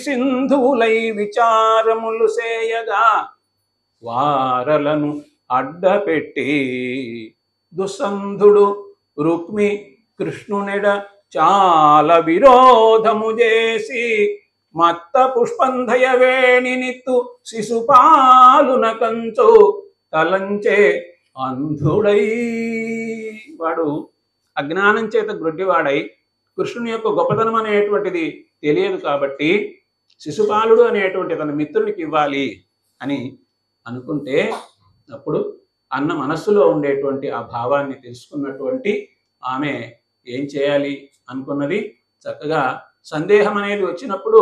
సింధులై విచారములు సేయగా వారలను అడ్డపెట్టి దుస్సంధుడు రుక్మి కృష్ణునెడ చాలా విరోధము చేసి మత్త పుష్పంధయ వేణినిత్తు శిశుపాలున కంచు తలంచే అంధుడై. వాడు అజ్ఞానం చేత గ్రుడ్డివాడై కృష్ణుని యొక్క గొప్పతనం అనేటువంటిది తెలియదు కాబట్టి శిశుపాలుడు అనేటువంటి తన మిత్రునికి ఇవ్వాలి అని అనుకుంటే అప్పుడు అన్న మనస్సులో ఉండేటువంటి ఆ భావాన్ని తెలుసుకున్నటువంటి ఆమె ఏం చేయాలి అనుకున్నది. చక్కగా సందేహం అనేది వచ్చినప్పుడు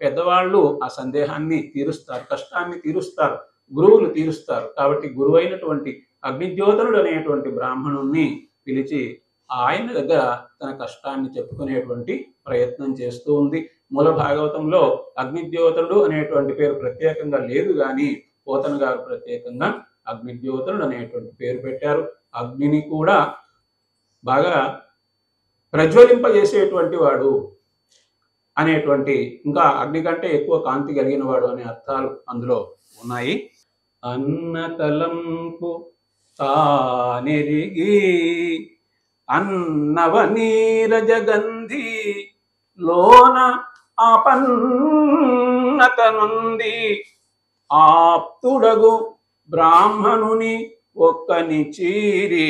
పెద్దవాళ్ళు ఆ సందేహాన్ని తీరుస్తారు, కష్టాన్ని తీరుస్తారు, గురువులు తీరుస్తారు. కాబట్టి గురువైనటువంటి అగ్నిజ్యోతనుడు అనేటువంటి బ్రాహ్మణుణ్ణి పిలిచి ఆయన దగ్గర తన కష్టాన్ని చెప్పుకునేటువంటి ప్రయత్నం చేస్తూ ఉంది. మూల భాగవతంలో అగ్నిద్యోతనుడు అనేటువంటి పేరు ప్రత్యేకంగా లేదు, కానీ పోతన గారు ప్రత్యేకంగా అగ్నిద్యోతనుడు అనేటువంటి పేరు పెట్టారు. అగ్నిని కూడా బాగా ప్రజ్వలింపజేసేటువంటి వాడు అనేటువంటి, ఇంకా అగ్ని కంటే ఎక్కువ కాంతి కలిగిన వాడు అనే అర్థాలు అందులో ఉన్నాయి. అన్నతలంపు తానెరిగి అన్నవ నీరజగంధి లోన ఆపన్నతనుంది ఆప్తుడగు బ్రాహ్మణుని ఒక్కని చీరి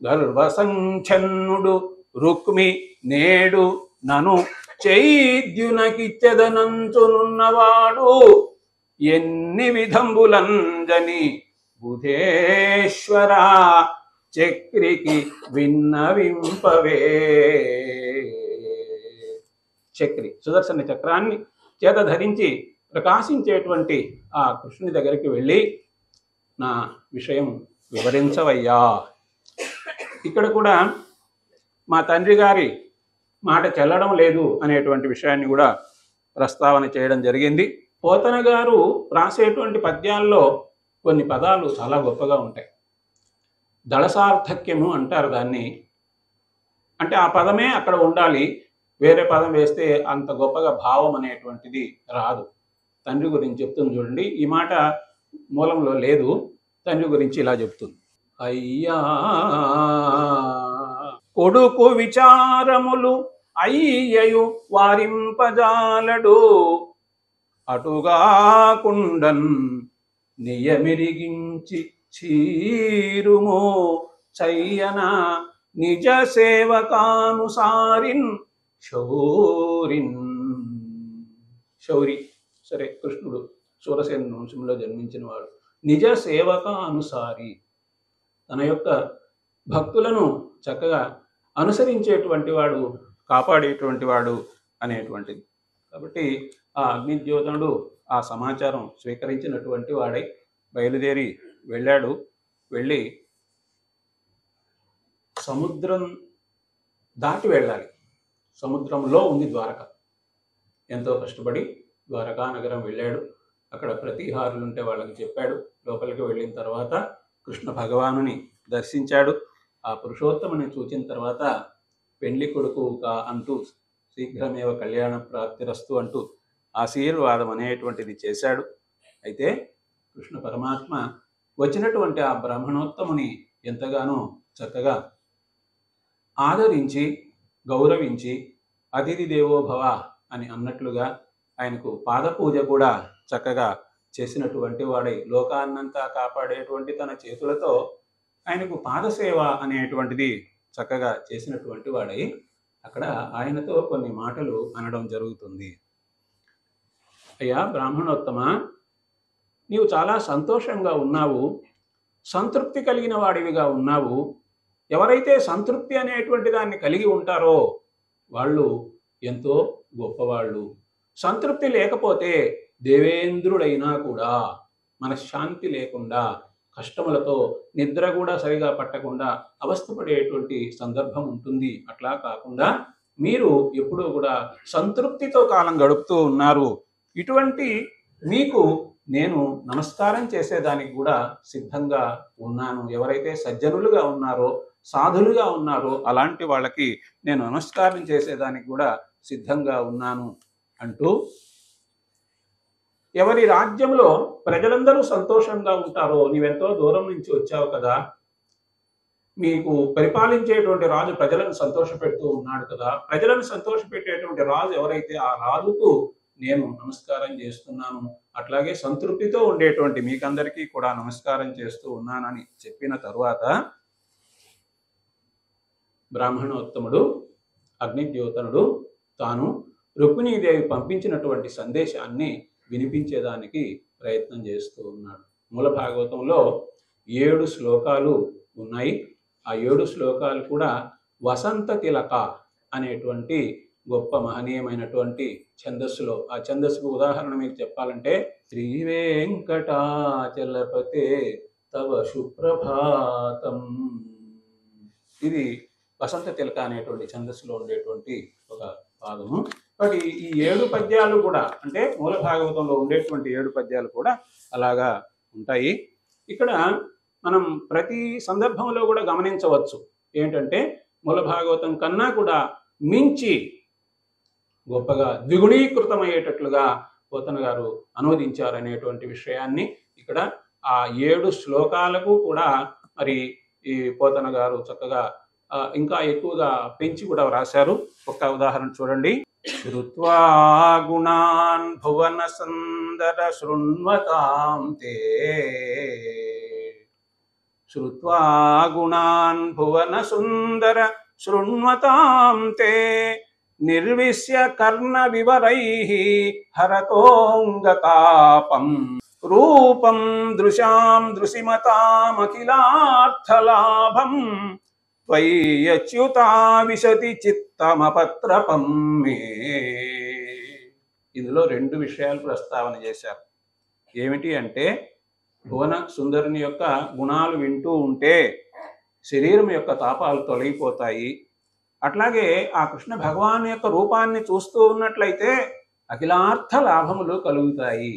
గర్వసంఛన్నుడు రుక్మి నేడు నను చైద్యునకిచ్చెదనంచునున్నవాడు ఎన్ని విధంబులంజని బుధేశ్వర చక్రికి విన్నవింపవే. చక్రి సుదర్శన చక్రాన్ని చేత ధరించి ప్రకాశించేటువంటి ఆ కృష్ణుని దగ్గరికి వెళ్ళి నా విషయం వివరించవయ్యా. ఇక్కడ కూడా మా తండ్రి గారి మాట చెల్లడం లేదు అనేటువంటి విషయాన్ని కూడా ప్రస్తావన చేయడం జరిగింది. పోతన గారు రాసేటువంటి పద్యాల్లో కొన్ని పదాలు చాలా గొప్పగా ఉంటాయి. దళసార్థక్యము అంటారు దాన్ని. అంటే ఆ పదమే అక్కడ ఉండాలి, వేరే పదం వేస్తే అంత గొప్పగా భావం అనేటువంటిది రాదు. తండ్రి గురించి చెప్తుంది చూడండి, ఈ మాట మూలంలో లేదు, తండ్రి గురించి ఇలా చెప్తుంది. అయ్యా కొడుకు విచారములు అయ్యయు వారింపజాలడు అటుగాకుండన్ నియమిరిగించి చీరుమో చయ్యన నిజ సేవకానుసారిన్ శౌరిన్. శౌరి సరే, కృష్ణుడు సూరసేన వంశంలో జన్మించిన వాడు. నిజ సేవకానుసారి, తన యొక్క భక్తులను చక్కగా అనుసరించేటువంటి వాడు, కాపాడేటువంటి వాడు అనేటువంటిది. కాబట్టి ఆ అగ్నిద్యోతనుడు ఆ సమాచారం స్వీకరించినటువంటి వాడై బయలుదేరి వెళ్ళాడు. వెళ్ళి సముద్రం దాటి వెళ్ళాలి. సముద్రంలో ఉంది ద్వారక. ఎంతో కష్టపడి ద్వారకా నగరం వెళ్ళాడు. అక్కడ ప్రతిహారులు ఉంటే వాళ్ళకి చెప్పాడు. లోపలికి వెళ్ళిన తర్వాత కృష్ణ భగవానుని దర్శించాడు. ఆ పురుషోత్తముని చూచిన తర్వాత పెండ్లి కొడుకు అంటూ శీఘ్రమేవ కళ్యాణ ప్రాప్తిరస్తు అంటూ ఆశీర్వాదం అనేటువంటిది చేశాడు. అయితే కృష్ణ పరమాత్మ వచ్చినటువంటి ఆ బ్రాహ్మణోత్తముని ఎంతగానో చక్కగా ఆదరించి గౌరవించి అతిథి దేవో భవ అని అన్నట్లుగా ఆయనకు పాదపూజ కూడా చక్కగా చేసినటువంటి వాడై, లోకాన్నంతా కాపాడేటువంటి తన చేతులతో ఆయనకు పాదసేవ అనేటువంటిది చక్కగా చేసినటువంటి వాడై అక్కడ ఆయనతో కొన్ని మాటలు అనడం జరుగుతుంది. అయ్యా బ్రాహ్మణోత్తమ, నీవు చాలా సంతోషంగా ఉన్నావు, సంతృప్తి కలిగిన వాడివిగా ఉన్నావు. ఎవరైతే సంతృప్తి అనేటువంటి దాన్ని కలిగి ఉంటారో వాళ్ళు ఎంతో గొప్పవాళ్ళు. సంతృప్తి లేకపోతే దేవేంద్రుడైనా కూడా మనశ్శాంతి లేకుండా, కష్టములతో నిద్ర కూడా సరిగా పట్టకుండా అవస్థపడేటువంటి సందర్భం ఉంటుంది. అట్లా కాకుండా మీరు ఎప్పుడూ కూడా సంతృప్తితో కాలం గడుపుతూ ఉన్నారు. ఇటువంటి మీకు నేను నమస్కారం చేసేదానికి కూడా సిద్ధంగా ఉన్నాను. ఎవరైతే సజ్జనులుగా ఉన్నారో, సాధులుగా ఉన్నారో అలాంటి వాళ్ళకి నేను నమస్కారం చేసేదానికి కూడా సిద్ధంగా ఉన్నాను అంటూ, ఎవరి రాజ్యంలో ప్రజలందరూ సంతోషంగా ఉంటారో, నీవెంతో దూరం నుంచి వచ్చావు కదా, మీకు పరిపాలించేటువంటి రాజు ప్రజలను సంతోషపెడుతూ ఉన్నాడు కదా, ప్రజలను సంతోషపెట్టేటువంటి రాజు ఎవరైతే ఆ రాజుకు నేను నమస్కారం చేస్తున్నాను, అట్లాగే సంతృప్తితో ఉండేటువంటి మీకందరికీ కూడా నమస్కారం చేస్తూ ఉన్నానని చెప్పిన తరువాత బ్రాహ్మణోత్తముడు అగ్నిద్యోతనుడు తాను రుక్మిణీదేవి పంపించినటువంటి సందేశాన్ని వినిపించేదానికి ప్రయత్నం చేస్తూ ఉన్నాడు. మూల భాగవతంలో 7 శ్లోకాలు ఉన్నాయి. ఆ 7 శ్లోకాలు కూడా వసంత తిలక అనేటువంటి గొప్ప మహనీయమైనటువంటి ఛందస్సులో, ఆ ఛందస్సుకు ఉదాహరణ మీకు చెప్పాలంటే, శ్రీ వెంకటాచలపతే తవ సుప్రభాతం. ఇది వసంత తిలక అనేటువంటి ఛందస్సులో ఉండేటువంటి ఒక భాగము. కాబట్టి ఈ 7 పద్యాలు కూడా అంటే మూల భాగవతంలో ఉండేటువంటి 7 పద్యాలు కూడా అలాగా ఉంటాయి. ఇక్కడ మనం ప్రతి సందర్భంలో కూడా గమనించవచ్చు ఏంటంటే మూల భాగవతం కన్నా కూడా మించి గొప్పగా ద్విగుణీకృతమయ్యేటట్లుగా పోతన గారు అనువదించారనేటువంటి విషయాన్ని ఇక్కడ ఆ 7 శ్లోకాలకు కూడా మరి ఈ పోతన గారు చక్కగా ఇంకా ఎక్కువగా పెంచి కూడా రాశారు. ఒక ఉదాహరణ చూడండి. శ్రుత్వా గుణాన్ భువన సుందర శృణ్వతాం తే, శ్రుత్వా గుణాన్ భువన సుందర శృణ్వతాం తే, నిర్విశ్య కర్ణ వివరైః హరతోంగతాపం, రూపం దృశాం దృశిమతామఖిలార్థలాభం, త్వయ్యచ్యుతా విశతి చిత్తమపత్రపం మే. ఇందులో 2 విషయాలు ప్రస్తావన చేశారు. ఏమిటి అంటే భువన సుందరుని యొక్క గుణాలు వింటూ ఉంటే శరీరం యొక్క తాపాలు తొలగిపోతాయి. అట్లాగే ఆ కృష్ణ భగవాన్ యొక్క రూపాన్ని చూస్తూ ఉన్నట్లయితే అఖిలార్థ లాభములు కలుగుతాయి.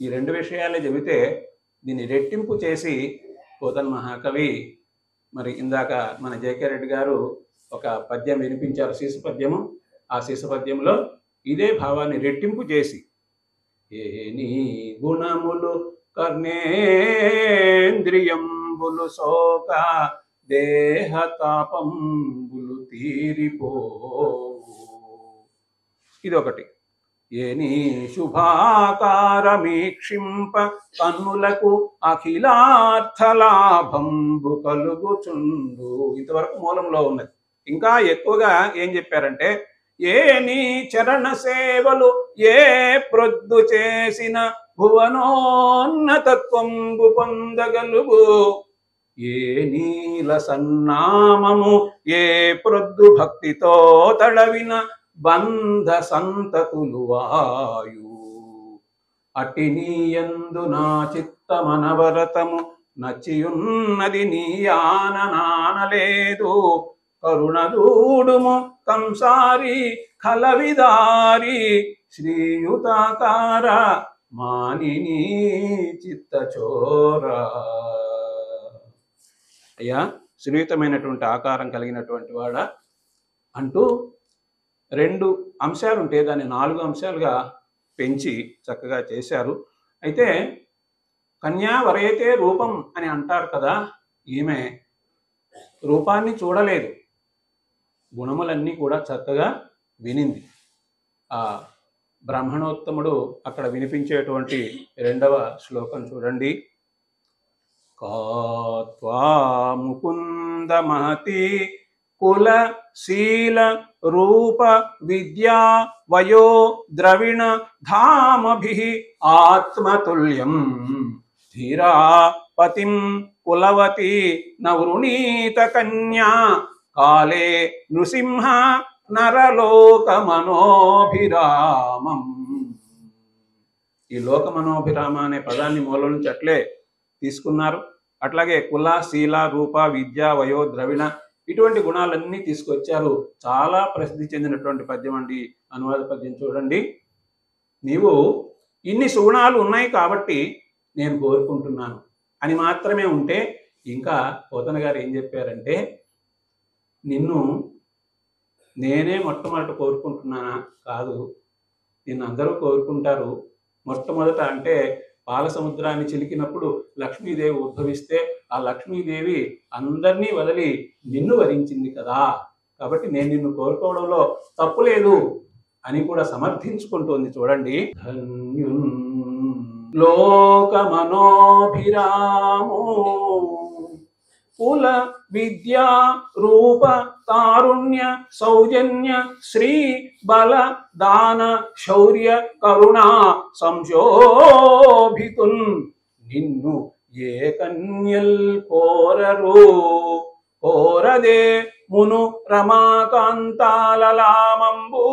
ఈ 2 విషయాలే చెబితే దీన్ని రెట్టింపు చేసి పోతన మహాకవి మరి ఇందాక మన జేకే రెడ్డి గారు ఒక పద్యం వినిపించారు, శీసు పద్యము. ఆ శీసు పద్యంలో ఇదే భావాన్ని రెట్టింపు చేసి ఏ నీ గుణములు కర్ణేంద్రియంబులు శోక దేహతాపంబులు తీరిపోవు. ఇది ఒకటి. ఏని శుభాకారమీక్షింప కన్నులకు అఖిలార్థలాభంబు కలుగుచుండు. ఇంతవరకు మూలంలో ఉన్నది. ఇంకా ఎక్కువగా ఏం చెప్పారంటే ఏ నీ చరణ సేవలు ఏ ప్రొద్దు చేసిన భువనోన్నతత్వంబు పొందగలుగు, ఏ నీల సన్నామము ఏ ప్రొద్దు భక్తితో తడవిన బంధ సంతతులు వాయు, అటి నీయందు నా చిత్తమనవరతము నచ్చియున్నది నీయాన నానలేదు, కరుణదూడుము కంసారి కలవిదారి శ్రీయుతాకార మానిని చిత్తచోర. అయ్యా శ్రీయుతమైనటువంటి ఆకారం కలిగినటువంటి వాడ అంటూ 2 అంశాలు ఉంటే దాన్ని 4 అంశాలుగా పెంచి చక్కగా చేశారు. అయితే కన్యా వరయతే రూపం అని అంటారు కదా, ఈమె రూపాన్ని చూడలేదు, గుణములన్నీ కూడా చక్కగా వినింది. ఆ బ్రాహ్మణోత్తముడు అక్కడ వినిపించేటువంటి 2వ శ్లోకం చూడండి. కాత్వా ముకుంద మహతి కుల శీల రూప విద్యా వయో ద్రవిణ ధామభిః ఆత్మతుల్యం ధీరా పతిం కులవతి నవృణీత కన్యా కాలే నృసింహ నరలోక మనోభిరామం. ఈ లోక మనోభిరామ అనే పదాన్ని మూలం నుంచి అట్లే తీసుకున్నారు. అట్లాగే కుల శీల రూప విద్య వయో ద్రవిణ ఇటువంటి గుణాలన్నీ తీసుకొచ్చారు. చాలా ప్రసిద్ధి చెందినటువంటి పద్యం అండి, అనువాద పద్యం చూడండి. నీవు ఇన్ని సుగుణాలు ఉన్నాయి కాబట్టి నేను కోరుకుంటున్నాను అని మాత్రమే ఉంటే, ఇంకా పోతన గారు ఏం చెప్పారంటే నిన్ను నేనే మొట్టమొదట కోరుకుంటున్నానా? కాదు, నిన్ను అందరూ కోరుకుంటారు. మొట్టమొదట అంటే పాల సముద్రాన్ని చిలికినప్పుడు లక్ష్మీదేవి ఉద్భవిస్తే ఆ లక్ష్మీదేవి అందరినీ వదిలి నిన్ను వరించింది కదా, కాబట్టి నేను నిన్ను కోరుకోవడంలో తప్పు లేదు అని కూడా సమర్థించుకుంటోంది. చూడండి. ధన్యున్ లోక మనోభిరామో కుల విద్యా రూప తారుణ్య సౌజన్య శ్రీ బల దాన శౌర్య కరుణా సంశోభితున్ నిన్ను ఏ కన్యల్ కోరరు, కోరదే మును రమాకాంతాలలామంబు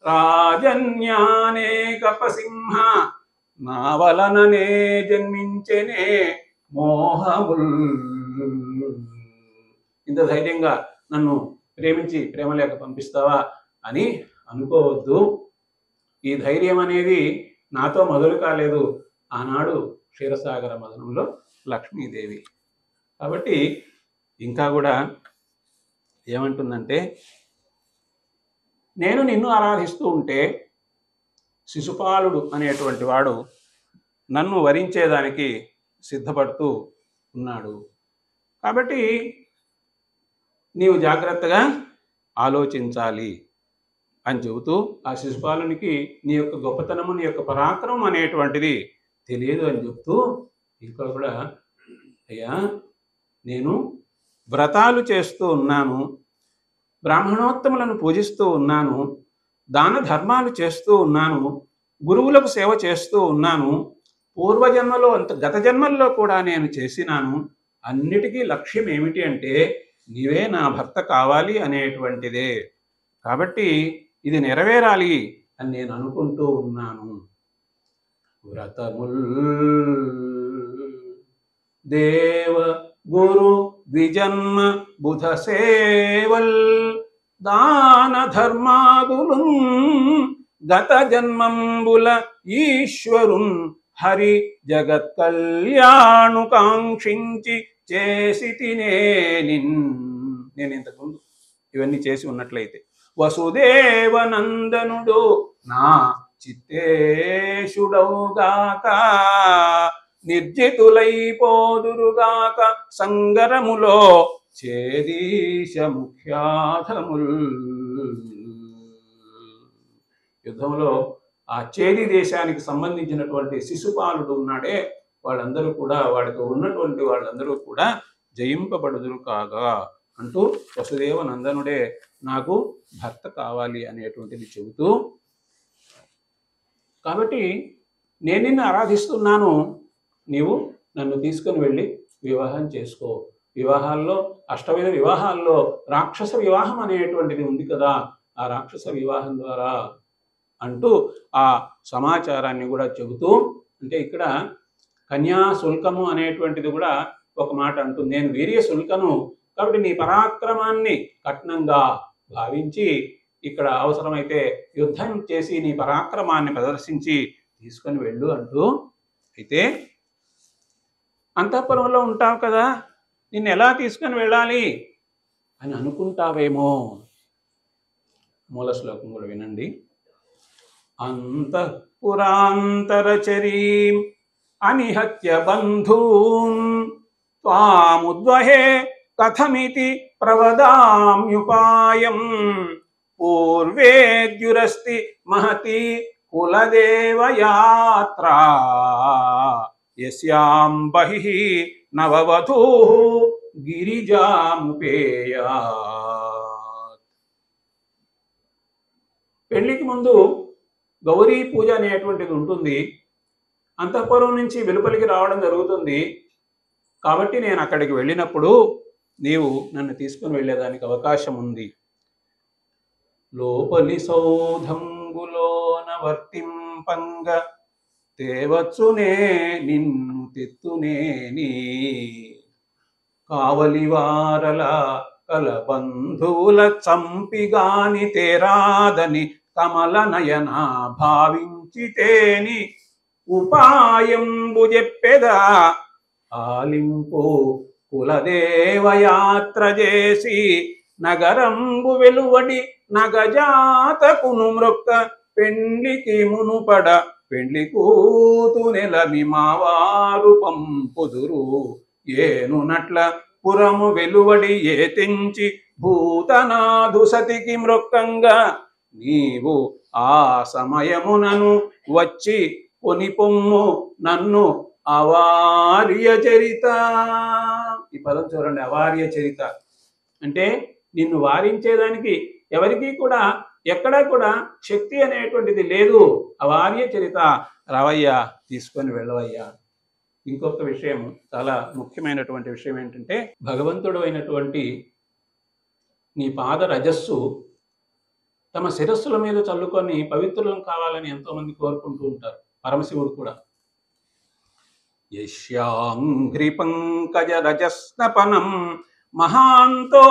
రాజన్యానే కపసింహ నా వలననే జన్మించెనే మోహముల్. ఇంత ధైర్యంగా నన్ను ప్రేమించి ప్రేమలేఖ పంపిస్తావా అని అనుకోవద్దు. ఈ ధైర్యం అనేది నాతో మొదలు కాలేదు, ఆనాడు క్షీరసాగర మదనంలో లక్ష్మీదేవి. కాబట్టి ఇంకా కూడా ఏమంటుందంటే, నేను నిన్ను ఆరాధిస్తూ ఉంటే శిశుపాలుడు అనేటువంటి వాడు నన్ను వరించేదానికి సిద్ధపడుతూ ఉన్నాడు. కాబట్టి నీవు జాగ్రత్తగా ఆలోచించాలి అని చెబుతూ, ఆ శిశుపాలునికి నీ యొక్క గొప్పతనము, నీ యొక్క పరాక్రమం అనేటువంటిది తెలియదు అని చెప్తూ, ఇంకా కూడా అయ్యా నేను వ్రతాలు చేస్తూ ఉన్నాను, బ్రాహ్మణోత్తములను పూజిస్తూ ఉన్నాను, దాన ధర్మాలు చేస్తూ ఉన్నాను, గురువులకు సేవ చేస్తూ ఉన్నాను, పూర్వజన్మలో గత జన్మల్లో కూడా నేను చేసినాను. అన్నిటికీ లక్ష్యం ఏమిటి అంటే నీవే నా భర్త కావాలి అనేటువంటిదే. కాబట్టి ఇది నెరవేరాలి అని నేను అనుకుంటూ ఉన్నాను. వ్రతముల్ దేవ గురు ద్విజన్మ బుధ సేవల్ దాన ధర్మాదులు గత జన్మంబుల ఈశ్వరున్ హరి జగత్ కళ్యాణు కాంక్షించి చేసి నేను ఇంతకుముందు ఇవన్నీ చేసి ఉన్నట్లయితే వసుదేవనందనుడు నా చిత్తేశుడౌగాక నిర్జితులైపోదురుగాక సంగరములో చేదీశ ముఖ్యాధముల్. యుద్ధంలో ఆ చేది దేశానికి సంబంధించినటువంటి శిశుపాలుడు ఉన్నాడే, వాళ్ళందరూ కూడా, వాడితో ఉన్నటువంటి వాళ్ళందరూ కూడా జయింపబడుదురు కాగా అంటూ వసుదేవ నందనుడే నాకు భర్త కావాలి అనేటువంటిది చెబుతూ, కాబట్టి నేను నిన్ను ఆరాధిస్తున్నాను, నీవు నన్ను తీసుకుని వెళ్ళి వివాహం చేసుకో. వివాహాల్లో, అష్టవిధ వివాహాల్లో రాక్షస వివాహం అనేటువంటిది ఉంది కదా, ఆ రాక్షస వివాహం ద్వారా అంటూ ఆ సమాచారాన్ని కూడా చెబుతూ, అంటే ఇక్కడ కన్యాశుల్కము అనేటువంటిది కూడా ఒక మాట అంటుంది. నేను వీర్య శుల్కను, కాబట్టి నీ పరాక్రమాన్ని కట్నంగా భావించి ఇక్కడ అవసరమైతే యుద్ధం చేసి నీ పరాక్రమాన్ని ప్రదర్శించి తీసుకొని వెళ్ళు అంటూ. అయితే అంతఃపురంలో ఉంటావు కదా, నిన్ను ఎలా తీసుకొని వెళ్ళాలి అని అనుకుంటావేమో. మూల శ్లోకం కూడా వినండి. అంతఃపురాంతరచరీం అనిహత్య బంధూన్ త్వాముద్వహే కథమితి ప్రవదామ్యుపాయం పూర్వేద్యురస్తి మహతి కులదేవయాత్రా యస్యాం బహిః నవవధూః గిరిజాముపేయాత్. పెళ్లికి ముందు గౌరీ పూజ అనేటువంటిది ఉంటుంది. అంతఃపురం నుంచి వెలుపలికి రావడం జరుగుతుంది. కాబట్టి నేను అక్కడికి వెళ్ళినప్పుడు నీవు నన్ను తీసుకుని వెళ్ళేదానికి అవకాశం ఉంది. లోపలి సౌధంగులోన వర్తింపంగ తేవచ్చునే నిన్ను తెత్తునేని కావలివారల కల బంధువుల చంపిగాని తేరాదని కమల నయన భావించితేని ఉపాయంబు చెప్పెదా ఆలింపు కులదేవయాత్ర చేసి నగరంబు వెలువడి నగజాతకును మ్రొక్క పెండ్లికి మునుపడ పెండ్లి కూతు నెలమి మావారు పంపుదురు ఏనునట్ల పురము వెలువడి ఏ తెంచి భూతనాథు సతికి మ్రొక్కంగా నీవు ఆ సమయమునను వచ్చి కొనిపొమ్ము నన్ను అవార్య చరిత. ఈ పదం చూడండి, అవార్య చరిత అంటే నిన్ను వారించేదానికి ఎవరికీ కూడా ఎక్కడా కూడా శక్తి అనేటువంటిది లేదు. అవార్య చరిత, రావయ్యా, తీసుకొని వెళ్ళవయ్యా. ఇంకొక విషయం, చాలా ముఖ్యమైనటువంటి విషయం ఏంటంటే, భగవంతుడు అయినటువంటి నీ పాద రజస్సు తమ శిరస్సుల మీద చల్లుకొని పవిత్రులను కావాలని ఎంతోమంది కోరుకుంటూ ఉంటారు. పరమశివుడు కూడా యశ్యాంఘ్రి పంకజ రజస్నపనం మహాంతో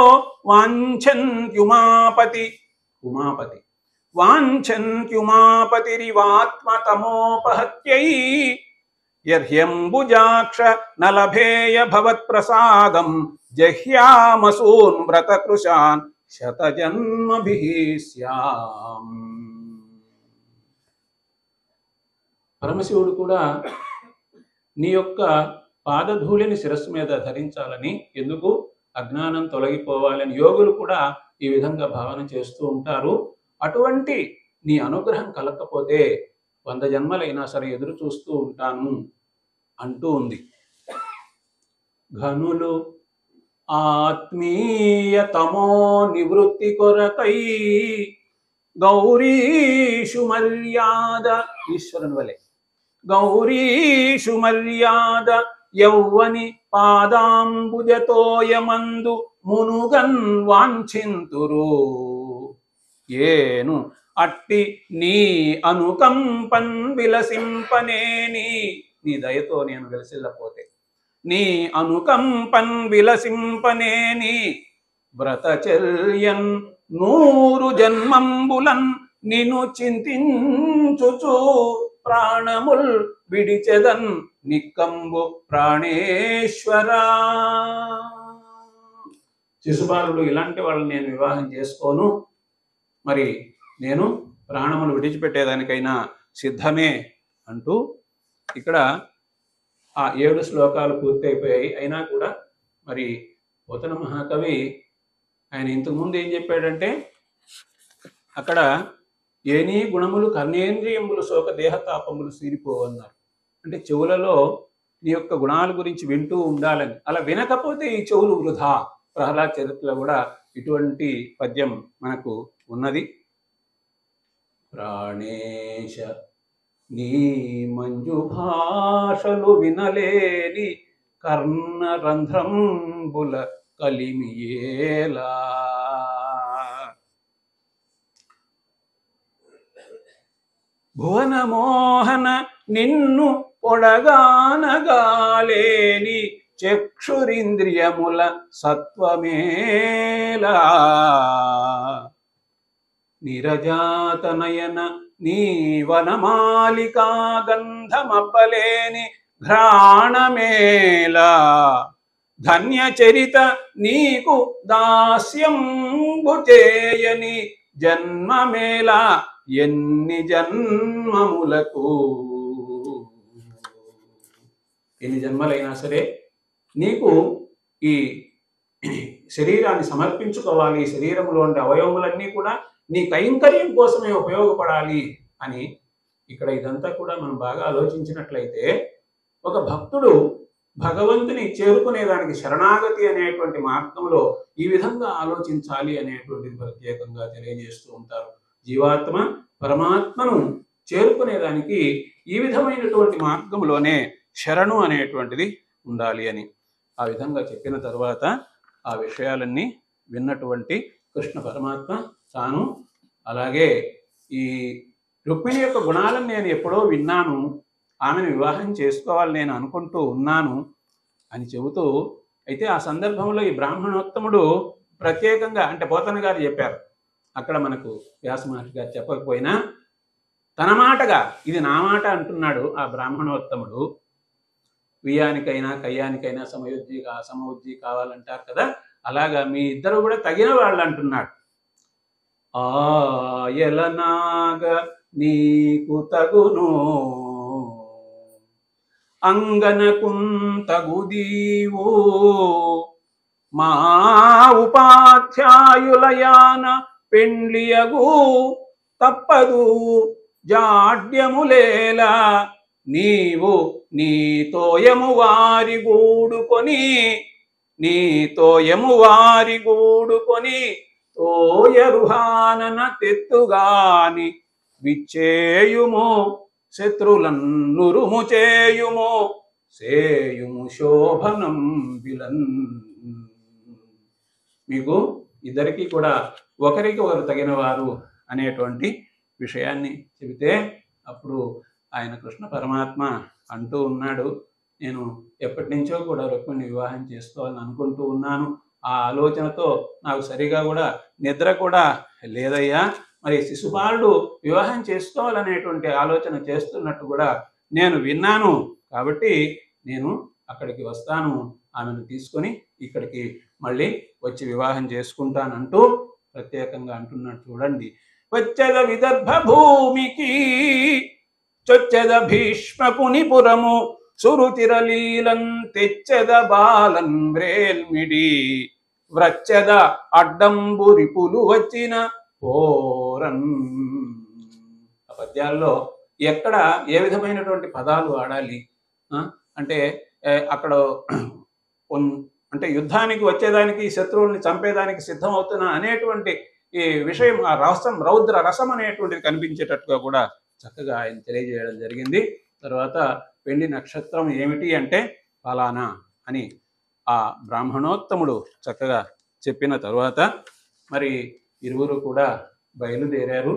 వాంఛన్త్యుమాపతి ఉమాపతి వాంఛన్త్యుమాపతిరివాత్మతమోపహత్యై యర్హ్యంబుజాక్ష నలభేయ భవత్ప్రసాదం జహ్యామసూన్ వ్రతకృశాన్ శతజన్మభిః స్యాం. పరమశివుడు కూడా నీ యొక్క పాదధూళిని శిరస్సు మీద ధరించాలని, ఎందుకు అజ్ఞానం తొలగిపోవాలని యోగులు కూడా ఈ విధంగా భావన చేస్తూ ఉంటారు. అటువంటి నీ అనుగ్రహం కలగకపోతే 100 జన్మలైనా సరే ఎదురు చూస్తూ ఉంటాను అంటూ ఉంది. ఘనులు ఆత్మీయ తమో నివృత్తి కొరకై గౌరీషు మర్యాద, ఈశ్వరుని వలె గౌరీషు మర్యాద యౌవని పాదాంబుజతోయమందు మునుగన్ వాంఛింతురు. ఏను అట్టి నీ అనుకంపన్ విలసింపనేని, నీ దయతో నేను విలసిల్లపోతే నీ అనుకంపన్ విలసింపనేని వ్రతచర్యన్ 100 జన్మంబులన్ నిను చింతించుచు ప్రాణముల్ విడిచెదన్ నిక్కంబు ప్రాణేశ్వరా. శిశుపాలుడు ఇలాంటి వాళ్ళని నేను వివాహం చేసుకోను, మరి నేను ప్రాణములు విడిచిపెట్టేదానికైనా సిద్ధమే అంటూ ఇక్కడ ఆ 7 శ్లోకాలు పూర్తయిపోయాయి. అయినా కూడా మరి పోతన మహాకవి ఆయన ఇంతకుముందు ఏం చెప్పాడంటే, అక్కడ ఏనీ గుణములు కర్ణేంద్రియంబులు శోక దేహతాపములు సీరిపోవన్నారు. అంటే చెవులలో నీ యొక్క గుణాల గురించి వింటూ ఉండాలని, అలా వినకపోతే ఈ చెవులు వృధా. ప్రహ్లాద చరిత్రలో కూడా ఇటువంటి పద్యం మనకు ఉన్నది. ప్రాణేశ నీ మంజు భాషలు వినలేని కర్ణరంధ్రంబుల కలిమియేలా. భువన మోహన నిన్ను పొడగానగాలేని చక్షురింద్రియముల సత్వమేలా. నిరజాతనయన నీ వనమాలికా గంధమబ్బలేని ఘ్రాణమేలా. ధన్యచరిత నీకు దాస్యంబు చేయని జన్మమేలా. ఎన్ని జన్మములకు, ఎన్ని జన్మలైనా సరే నీకు ఈ శరీరాన్ని సమర్పించుకోవాలి. ఈ శరీరంలో ఉండే అవయవములన్నీ కూడా నీ కైంకర్యం కోసమే ఉపయోగపడాలి అని ఇక్కడ ఇదంతా కూడా మనం బాగా ఆలోచించినట్లయితే, ఒక భక్తుడు భగవంతుని చేరుకునేదానికి శరణాగతి అనేటువంటి మార్గంలో ఈ విధంగా ఆలోచించాలి అనేటువంటిది ప్రత్యేకంగా తెలియజేస్తూ ఉంటారు. జీవాత్మ పరమాత్మను చేరుకునేదానికి ఈ విధమైనటువంటి మార్గంలోనే శరణు అనేటువంటిది ఉండాలి అని ఆ విధంగా చెప్పిన తర్వాత ఆ విషయాలన్నీ విన్నటువంటి కృష్ణ పరమాత్మ తాను అలాగే ఈ రుక్మిణి యొక్క గుణాలను నేను ఎప్పుడో విన్నాను, ఆమెను వివాహం చేసుకోవాలని నేను అనుకుంటూ ఉన్నాను అని చెబుతూ, అయితే ఆ సందర్భంలో ఈ బ్రాహ్మణోత్తముడు ప్రత్యేకంగా, అంటే పోతన గారు చెప్పారు, అక్కడ మనకు వ్యాస మహర్షి గారు చెప్పకపోయినా తన మాటగా ఇది నా మాట అంటున్నాడు ఆ బ్రాహ్మణోత్తముడు. వియానికైనా కయ్యానికైనా సమవుజ్జి కావాలంటారు కదా, అలాగా మీ ఇద్దరు కూడా తగిన వాళ్ళు అంటున్నాడు. ఆయలనాగ నీకు తగును అంగనకుంతగుదీవు మా ఉపాధ్యాయులయాన పెండ్లియగు తప్పదు జాడ్యములేలా. నీవు నీతోయము వారి గూడుకొని తోయరుహానన తెత్తుగాని విచ్చేయుము శత్రులన్నురుము చేయుము సేయుము శోభనం విలన్. మీకు ఇద్దరికి కూడా ఒకరికి ఒకరు తగిన వారు అనేటువంటి విషయాన్ని చెబితే అప్పుడు ఆయన కృష్ణ పరమాత్మ అంటూ ఉన్నాడు, నేను ఎప్పటి నుంచో కూడా రుక్మిణిని వివాహం చేసుకోవాలని అనుకుంటూ ఉన్నాను, ఆ ఆలోచనతో నాకు సరిగా కూడా నిద్ర కూడా లేదయ్యా. మరి శిశుపాలుడు వివాహం చేసుకోవాలనేటువంటి ఆలోచన చేస్తున్నట్టు కూడా నేను విన్నాను. కాబట్టి నేను అక్కడికి వస్తాను, ఆమెను తీసుకొని ఇక్కడికి మళ్ళీ వచ్చి వివాహం చేసుకుంటానంటూ ప్రత్యేకంగా అంటున్నాడు. చూడండి, వచ్చెద విదర్భ భూమికి చొచ్చెద భీష్మకునిపురము సురుచిరలీలం తెచ్చెద బాలన్ వ్రేల్మిడి వ్రచ్చెద అడ్డంబురిపులు వచ్చిన పోరన్. ఆ పద్యాల్లో ఎక్కడ ఏ విధమైనటువంటి పదాలు వాడాలి అంటే అక్కడ అంటే యుద్ధానికి వచ్చేదానికి శత్రువుల్ని చంపేదానికి సిద్ధమవుతున్నా అనేటువంటి ఈ విషయం ఆ రసం రౌద్ర రసం అనేటువంటిది కనిపించేటట్టుగా కూడా చక్కగా ఆయన తెలియజేయడం జరిగింది. తర్వాత పెళ్లి నక్షత్రం ఏమిటి అంటే ఫలానా అని ఆ బ్రాహ్మణోత్తముడు చక్కగా చెప్పిన తరువాత మరి ఇరువురు కూడా బయలుదేరారు.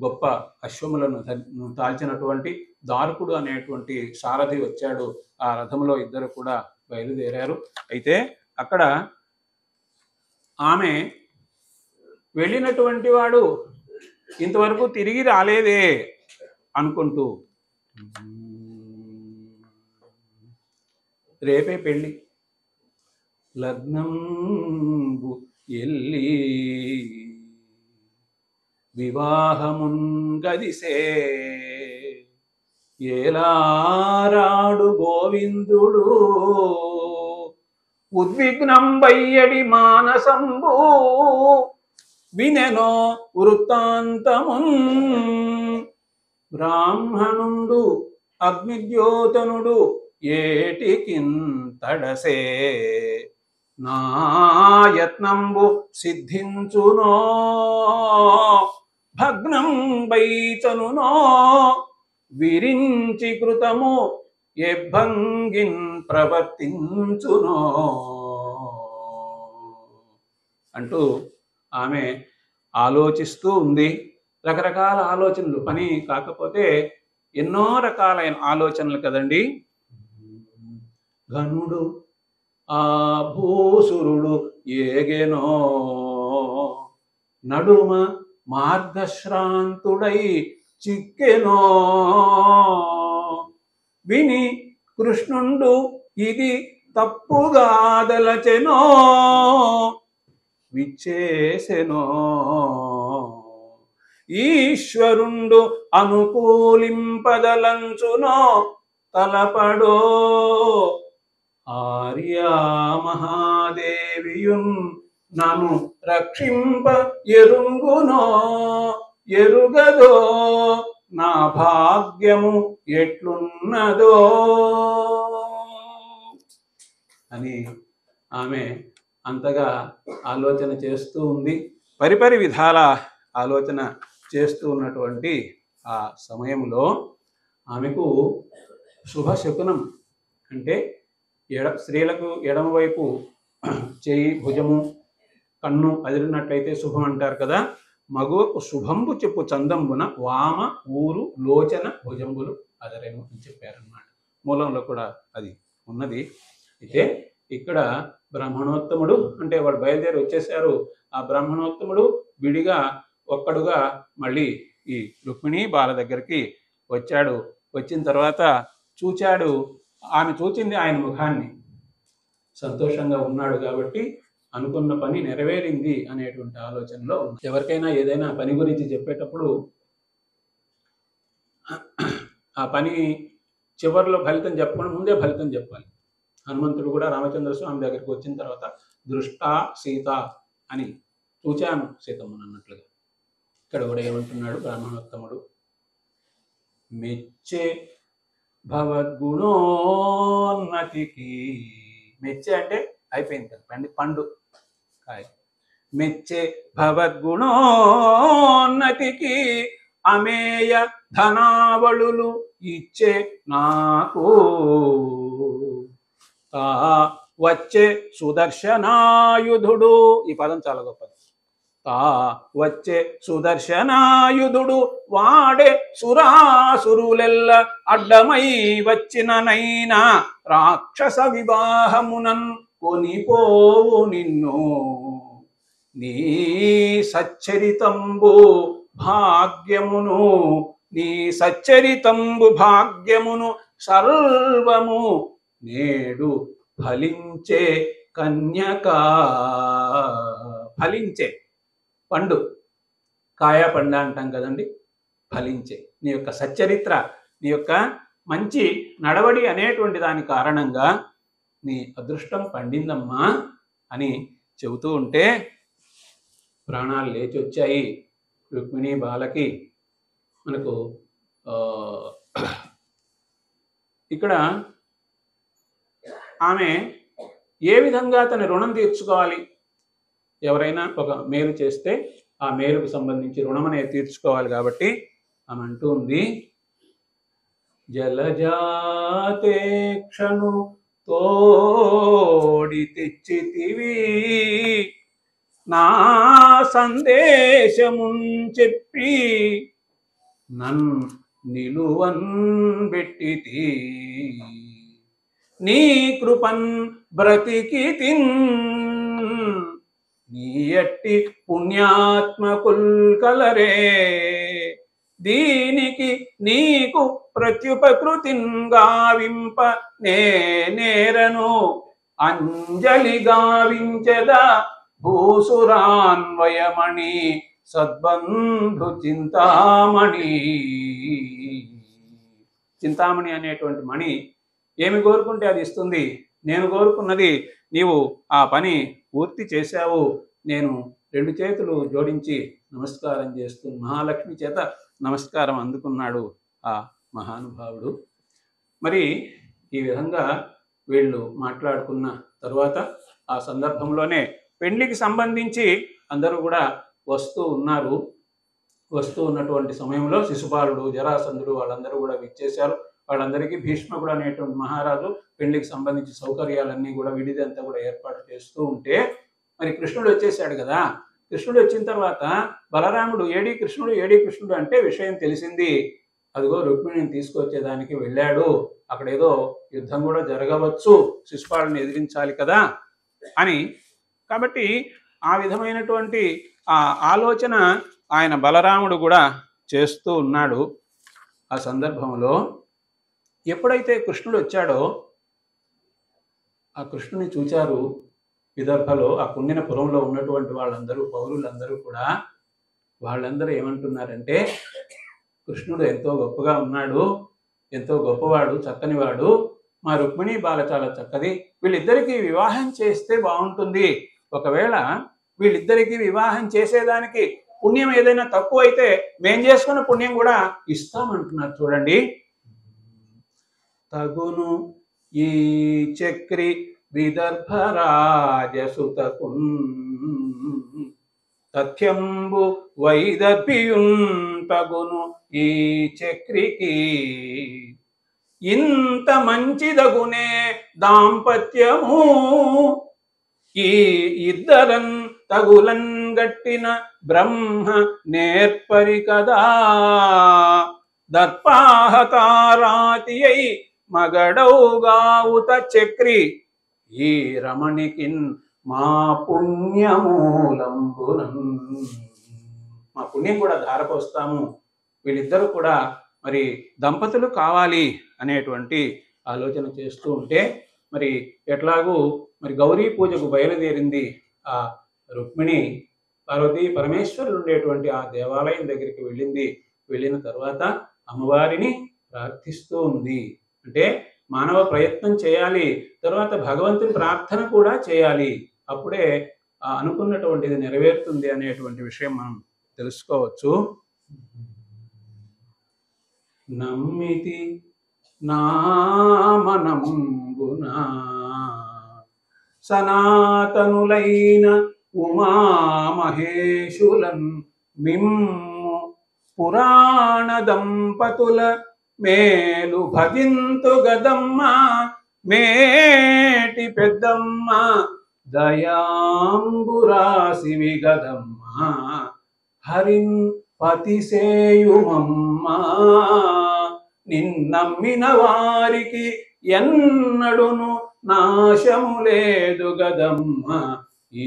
గొప్ప అశ్వములను తాల్చినటువంటి దారుకుడు అనేటువంటి సారథి వచ్చాడు. ఆ రథంలో ఇద్దరు కూడా బయలుదేరారు. అయితే అక్కడ ఆమె వెళ్ళినటువంటి వాడు ఇంతవరకు తిరిగి రాలేదే అనుకుంటూ రేపే పెళ్ళి లగ్నం ఎల్లి వివాహమున్ గదిసే ఏలారాడు గోవిందుడు ఉద్విగ్నం బయ్యడి మానసంబు వినెనో వృత్తాంతమున్ బ్రాహ్మణుండు అగ్నిద్యోతనుడు ఏటికింతడసే నాయత్నంబు సిద్ధించునో భగ్నం బైచనునో విరించి కృతము ఎభంగిన్ ప్రవర్తించునో అంటూ ఆమె ఆలోచిస్తూ ఉంది. రకరకాల ఆలోచనలు, పని కాకపోతే ఎన్నో రకాలైన ఆలోచనలు కదండి. ఘనుడు ఆ భూసురుడు ఏగెనో నడుమ మార్గశ్రాంతుడై చిక్కెనో విని కృష్ణుండు ఇది తప్పుగాదలచెనో విచ్చేసెనో ఈశ్వరుండు అనుకూలింపదలంచునో తలపడో ఆర్యా మహాదేవియున్ నను రక్షింప ఎరుంగునో ఎరుగదో నా భాగ్యము ఎట్లున్నదో అని ఆమె అంతగా ఆలోచన చేస్తూ ఉంది. పరిపరి విధాల ఆలోచన చేస్తూ ఉన్నటువంటి ఆ సమయంలో ఆమెకు శుభశకునం అంటే స్త్రీలకు ఎడమవైపు చేయి భుజము కన్ను అదిరినట్లయితే శుభం అంటారు కదా. మగువకు శుభంబు చెప్పు చందంబున వామ ఊరు లోచన భుజంబులు అదరేమో అని చెప్పారన్నమాట. మూలంలో కూడా అది ఉన్నది. అయితే ఇక్కడ బ్రాహ్మణోత్తముడు అంటే వాడు బయలుదేరి వచ్చేసారు. ఆ బ్రాహ్మణోత్తముడు విడిగా ఒక్కడుగా మళ్ళీ ఈ రుక్మిణి బాల దగ్గరికి వచ్చాడు. వచ్చిన తర్వాత చూచాడు, ఆమె చూచింది ఆయన ముఖాన్ని. సంతోషంగా ఉన్నాడు కాబట్టి అనుకున్న పని నెరవేరింది అనేటువంటి ఆలోచనలో ఉంది. ఎవరికైనా ఏదైనా పని గురించి చెప్పేటప్పుడు ఆ పని చివరిలో ఫలితం చెప్పకుండా ముందే ఫలితం చెప్పాలి. హనుమంతుడు కూడా రామచంద్ర స్వామి దగ్గరికి వచ్చిన తర్వాత దృష్టా సీత అని చూచాను సీతమ్మను అన్నట్లుగా ఇక్కడ కూడా ఏమంటున్నాడు బ్రాహ్మణోత్తముడు, మెచ్చే భవద్గుణోన్నతికి. మెచ్చే అంటే అయిపోయింది కదా పండు కాయ. మెచ్చే భవద్గుణోన్నతికి అమేయ ధనావళులు ఇచ్చే నాకు వచ్చే సుదర్శనాయుధుడు. ఈ పదం చాలా గొప్పది. వచ్చే సుదర్శనాయుధుడు వాడే సురాసురులెల్ల అడ్డమై వచ్చిననైనా రాక్షస వివాహమునన్ కొనిపోవు నిన్ను నీ సచ్చరితంబు భాగ్యమును నీ సచ్చరితంబు భాగ్యమును సర్వము నేడు ఫలించే కన్యకా ఫలించే పండు కాయ పండ అంటాం కదండి ఫలించే నీ యొక్క సచ్చరిత్ర నీ యొక్క మంచి నడవడి అనేటువంటి దాని కారణంగా నీ అదృష్టం పండిందమ్మా అని చెబుతూ ఉంటే ప్రాణాలు లేచి వచ్చాయి రుక్మిణి బాలకి. మనకు ఇక్కడ ఆమె ఏ విధంగా తన రుణం తీర్చుకోవాలి, ఎవరైనా ఒక మేలు చేస్తే ఆ మేలుకు సంబంధించి రుణం అనేది తీర్చుకోవాలి కాబట్టి ఆమె అంటూ ఉంది, జలజాతే క్షణు తోడి తెచ్చితివి నా సందేశమున్ చెప్పి నన్ నిలువన్ బెట్టితి నీ కృపన్ బ్రతికితిన్ నీ ఎట్టి పుణ్యాత్మకుల్ కలరే దీనికి నీకు ప్రత్యుపకృతిన్ గావింప నేరను అంజలి గావించదా భూసురాన్వయమణి సద్బంధు చింతామణి. చింతామణి అనేటువంటి మణి ఏమి కోరుకుంటే అది ఇస్తుంది. నేను కోరుకున్నది నీవు ఆ పని పూర్తి చేశావు. నేను 2 చేతులు జోడించి నమస్కారం చేస్తూ మహాలక్ష్మి చేత నమస్కారం అందుకున్నాడు ఆ మహానుభావుడు. మరి ఈ విధంగా వీళ్ళు మాట్లాడుకున్న తరువాత ఆ సందర్భంలోనే పెండ్లికి సంబంధించి అందరూ కూడా వస్తూ ఉన్నారు. వస్తూ ఉన్నటువంటి సమయంలో శిశుపాలుడు, జరాసంధుడు వాళ్ళందరూ కూడా విచ్చేశారు. వాళ్ళందరికీ భీష్ముడు అనేటువంటి మహారాజు పెళ్లికి సంబంధించి సౌకర్యాలన్నీ కూడా విడిదంతా కూడా ఏర్పాటు చేస్తూ ఉంటే మరి కృష్ణుడు వచ్చేసాడు కదా. కృష్ణుడు వచ్చిన తర్వాత బలరాముడు ఏడి కృష్ణుడు అంటే విషయం తెలిసింది. అదిగో రుక్మిణిని తీసుకొచ్చేదానికి వెళ్ళాడు. అక్కడ ఏదో యుద్ధం కూడా జరగవచ్చు, శిశుపాలుని ఎదిరించాలి కదా అని. కాబట్టి ఆ విధమైనటువంటి ఆ ఆలోచన ఆయన బలరాముడు కూడా చేస్తూ ఉన్నాడు. ఆ సందర్భంలో ఎప్పుడైతే కృష్ణుడు వచ్చాడో ఆ కృష్ణుని చూచారు విదర్భలో, ఆ పుణ్యపురంలో ఉన్నటువంటి వాళ్ళందరూ, పౌరులందరూ కూడా. వాళ్ళందరూ ఏమంటున్నారంటే కృష్ణుడు ఎంతో గొప్పగా ఉన్నాడు, ఎంతో గొప్పవాడు, చక్కనివాడు, మా రుక్మిణి బాల చాలా చక్కది, వీళ్ళిద్దరికీ వివాహం చేస్తే బాగుంటుంది. ఒకవేళ వీళ్ళిద్దరికీ వివాహం చేసేదానికి పుణ్యం ఏదైనా తక్కువ అయితే మేం చేసుకున్న పుణ్యం కూడా ఇస్తామంటున్నారు. చూడండి, తగును ఈ చక్రి విదర్భరాజసుతకు తథ్యంబు వైదర్భియున్ తగును ఈ చక్రికి ఇంత మంచిదగునే దాంపత్యము ఈ ఇద్దరన్ తగులన్ గట్టిన బ్రహ్మ నేర్పరి కదా దర్పాహతారాతి అయి మగడౌగావుత చక్రి ఈ రమణికిన్ మా పుణ్యమూలంబునం, మా పుణ్యం కూడా ధారపోస్తాము, వీళ్ళిద్దరూ కూడా మరి దంపతులు కావాలి అనేటువంటి ఆలోచన చేస్తూ ఉంటే మరి ఎట్లాగూ మరి గౌరీ పూజకు బయలుదేరింది ఆ రుక్మిణి. పార్వతీ పరమేశ్వరులు ఉండేటువంటి ఆ దేవాలయం దగ్గరికి వెళ్ళింది. వెళ్ళిన తర్వాత అమ్మవారిని ప్రార్థిస్తూ ఉంది. అంటే మానవ ప్రయత్నం చేయాలి, తర్వాత భగవంతుని ప్రార్థన కూడా చేయాలి, అప్పుడే అనుకున్నటువంటిది నెరవేరుతుంది అనేటువంటి విషయం మనం తెలుసుకోవచ్చు. నమ్మితి నామనంబునా సనాతనులైన ఉమామహేశులన్ మిమ్ము పురాణ దంపతుల మేలు భజింతు గదమ్మ మేటి పెద్దమ్మ దయాంబురాశివి గదమ్మ హరిన్ పతిసేయుమమ్మ నిన్నమ్మిన వారికి ఎన్నడును నాశము లేదు గదమ్మ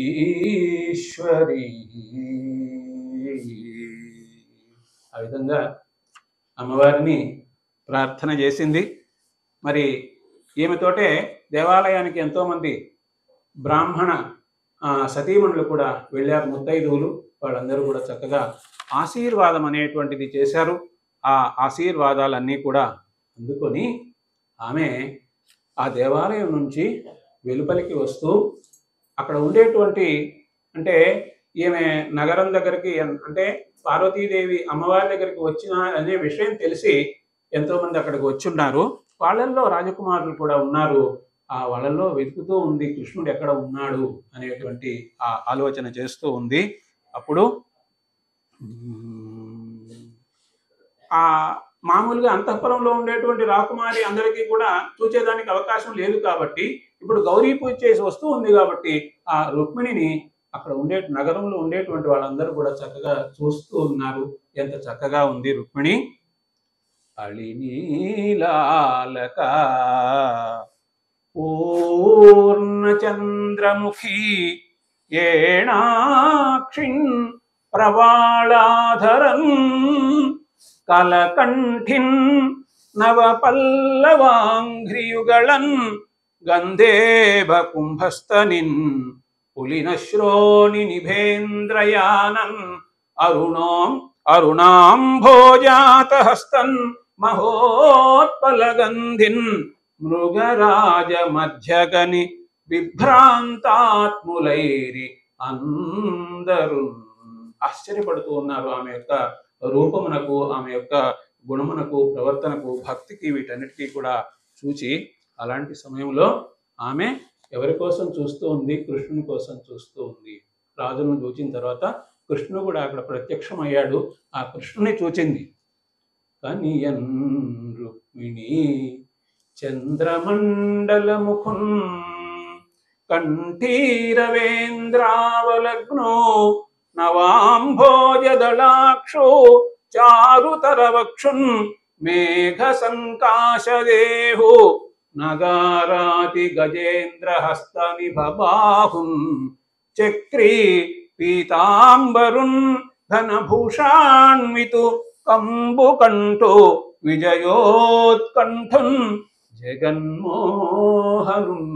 ఈశ్వరి. ఆ విధంగా అమ్మవారిని ప్రార్థన చేసింది. మరి ఈమెతోటే దేవాలయానికి ఎంతోమంది బ్రాహ్మణ సతీమణులు కూడా వెళ్ళారు, ముత్తైదువులు. వాళ్ళందరూ కూడా చక్కగా ఆశీర్వాదం అనేటువంటిది చేశారు. ఆ ఆశీర్వాదాలన్నీ కూడా అందుకొని ఆమె ఆ దేవాలయం నుంచి వెలుపలికి వస్తూ అక్కడ ఉండేటువంటి, అంటే ఈమె నగరం దగ్గరికి, అంటే పార్వతీదేవి అమ్మవారి దగ్గరికి వచ్చిన అనే విషయం తెలిసి ఎంతోమంది అక్కడికి వచ్చున్నారు. వాళ్ళల్లో రాజకుమారులు కూడా ఉన్నారు. ఆ వాళ్ళల్లో వెతుకుతూ ఉంది కృష్ణుడు ఎక్కడ ఉన్నాడు అనేటువంటి ఆ ఆలోచన చేస్తూ ఉంది. అప్పుడు ఆ మామూలుగా అంతఃపురంలో ఉండేటువంటి రాకుమారి అందరికీ కూడా చూచేదానికి అవకాశం లేదు కాబట్టి ఇప్పుడు గౌరీ పూజ చేసి వస్తూ ఉంది కాబట్టి ఆ రుక్మిణిని అక్కడ నగరంలో ఉండేటువంటి వాళ్ళందరూ కూడా చక్కగా చూస్తూ ఉన్నారు. ఎంత చక్కగా ఉంది రుక్మిణి. అళినీలాలక పూర్ణచంద్రముఖి ఏణాక్షిన్ ప్రవాళాధరన్ కలకంఠిన్ నవపల్లవాంఘ్రియుగళన్ గంధేభ కుంభస్తనిన్ పులినశ్రోణి నిభేంద్రయానన్ అరుణాంభోజాతహస్తన్ మహోత్పలగంధిన్ మృగరాజ మధ్యగని విభ్రాంతాత్ములైరి అందరూ ఆశ్చర్యపడుతూ ఉన్నారు ఆమె యొక్క రూపమునకు, ఆమె యొక్క గుణమునకు, ప్రవర్తనకు, భక్తికి, వీటన్నిటికీ కూడా చూచి. అలాంటి సమయంలో ఆమె ఎవరి కోసం చూస్తూ ఉంది? కృష్ణుని కోసం చూస్తూ ఉంది. రాజును చూచిన తర్వాత కృష్ణుడు కూడా అక్కడ ప్రత్యక్షమయ్యాడు. ఆ కృష్ణుని చూచింది. కనియన్ రుక్మిణి చంద్రమండలముఖున్ కంఠీరవేంద్రావలగ్నో నవాంభోజదళాక్షో చారుతరవక్షున్ మేఘ సంకాశదేహో నగారాతి గజేంద్ర హస్త నిభబాహున్ చక్రీ పీతాంబరున్ ఘనభూషాన్వితు కంబుకంఠో విజయోత్కంఠున్ జగన్మోహనున్.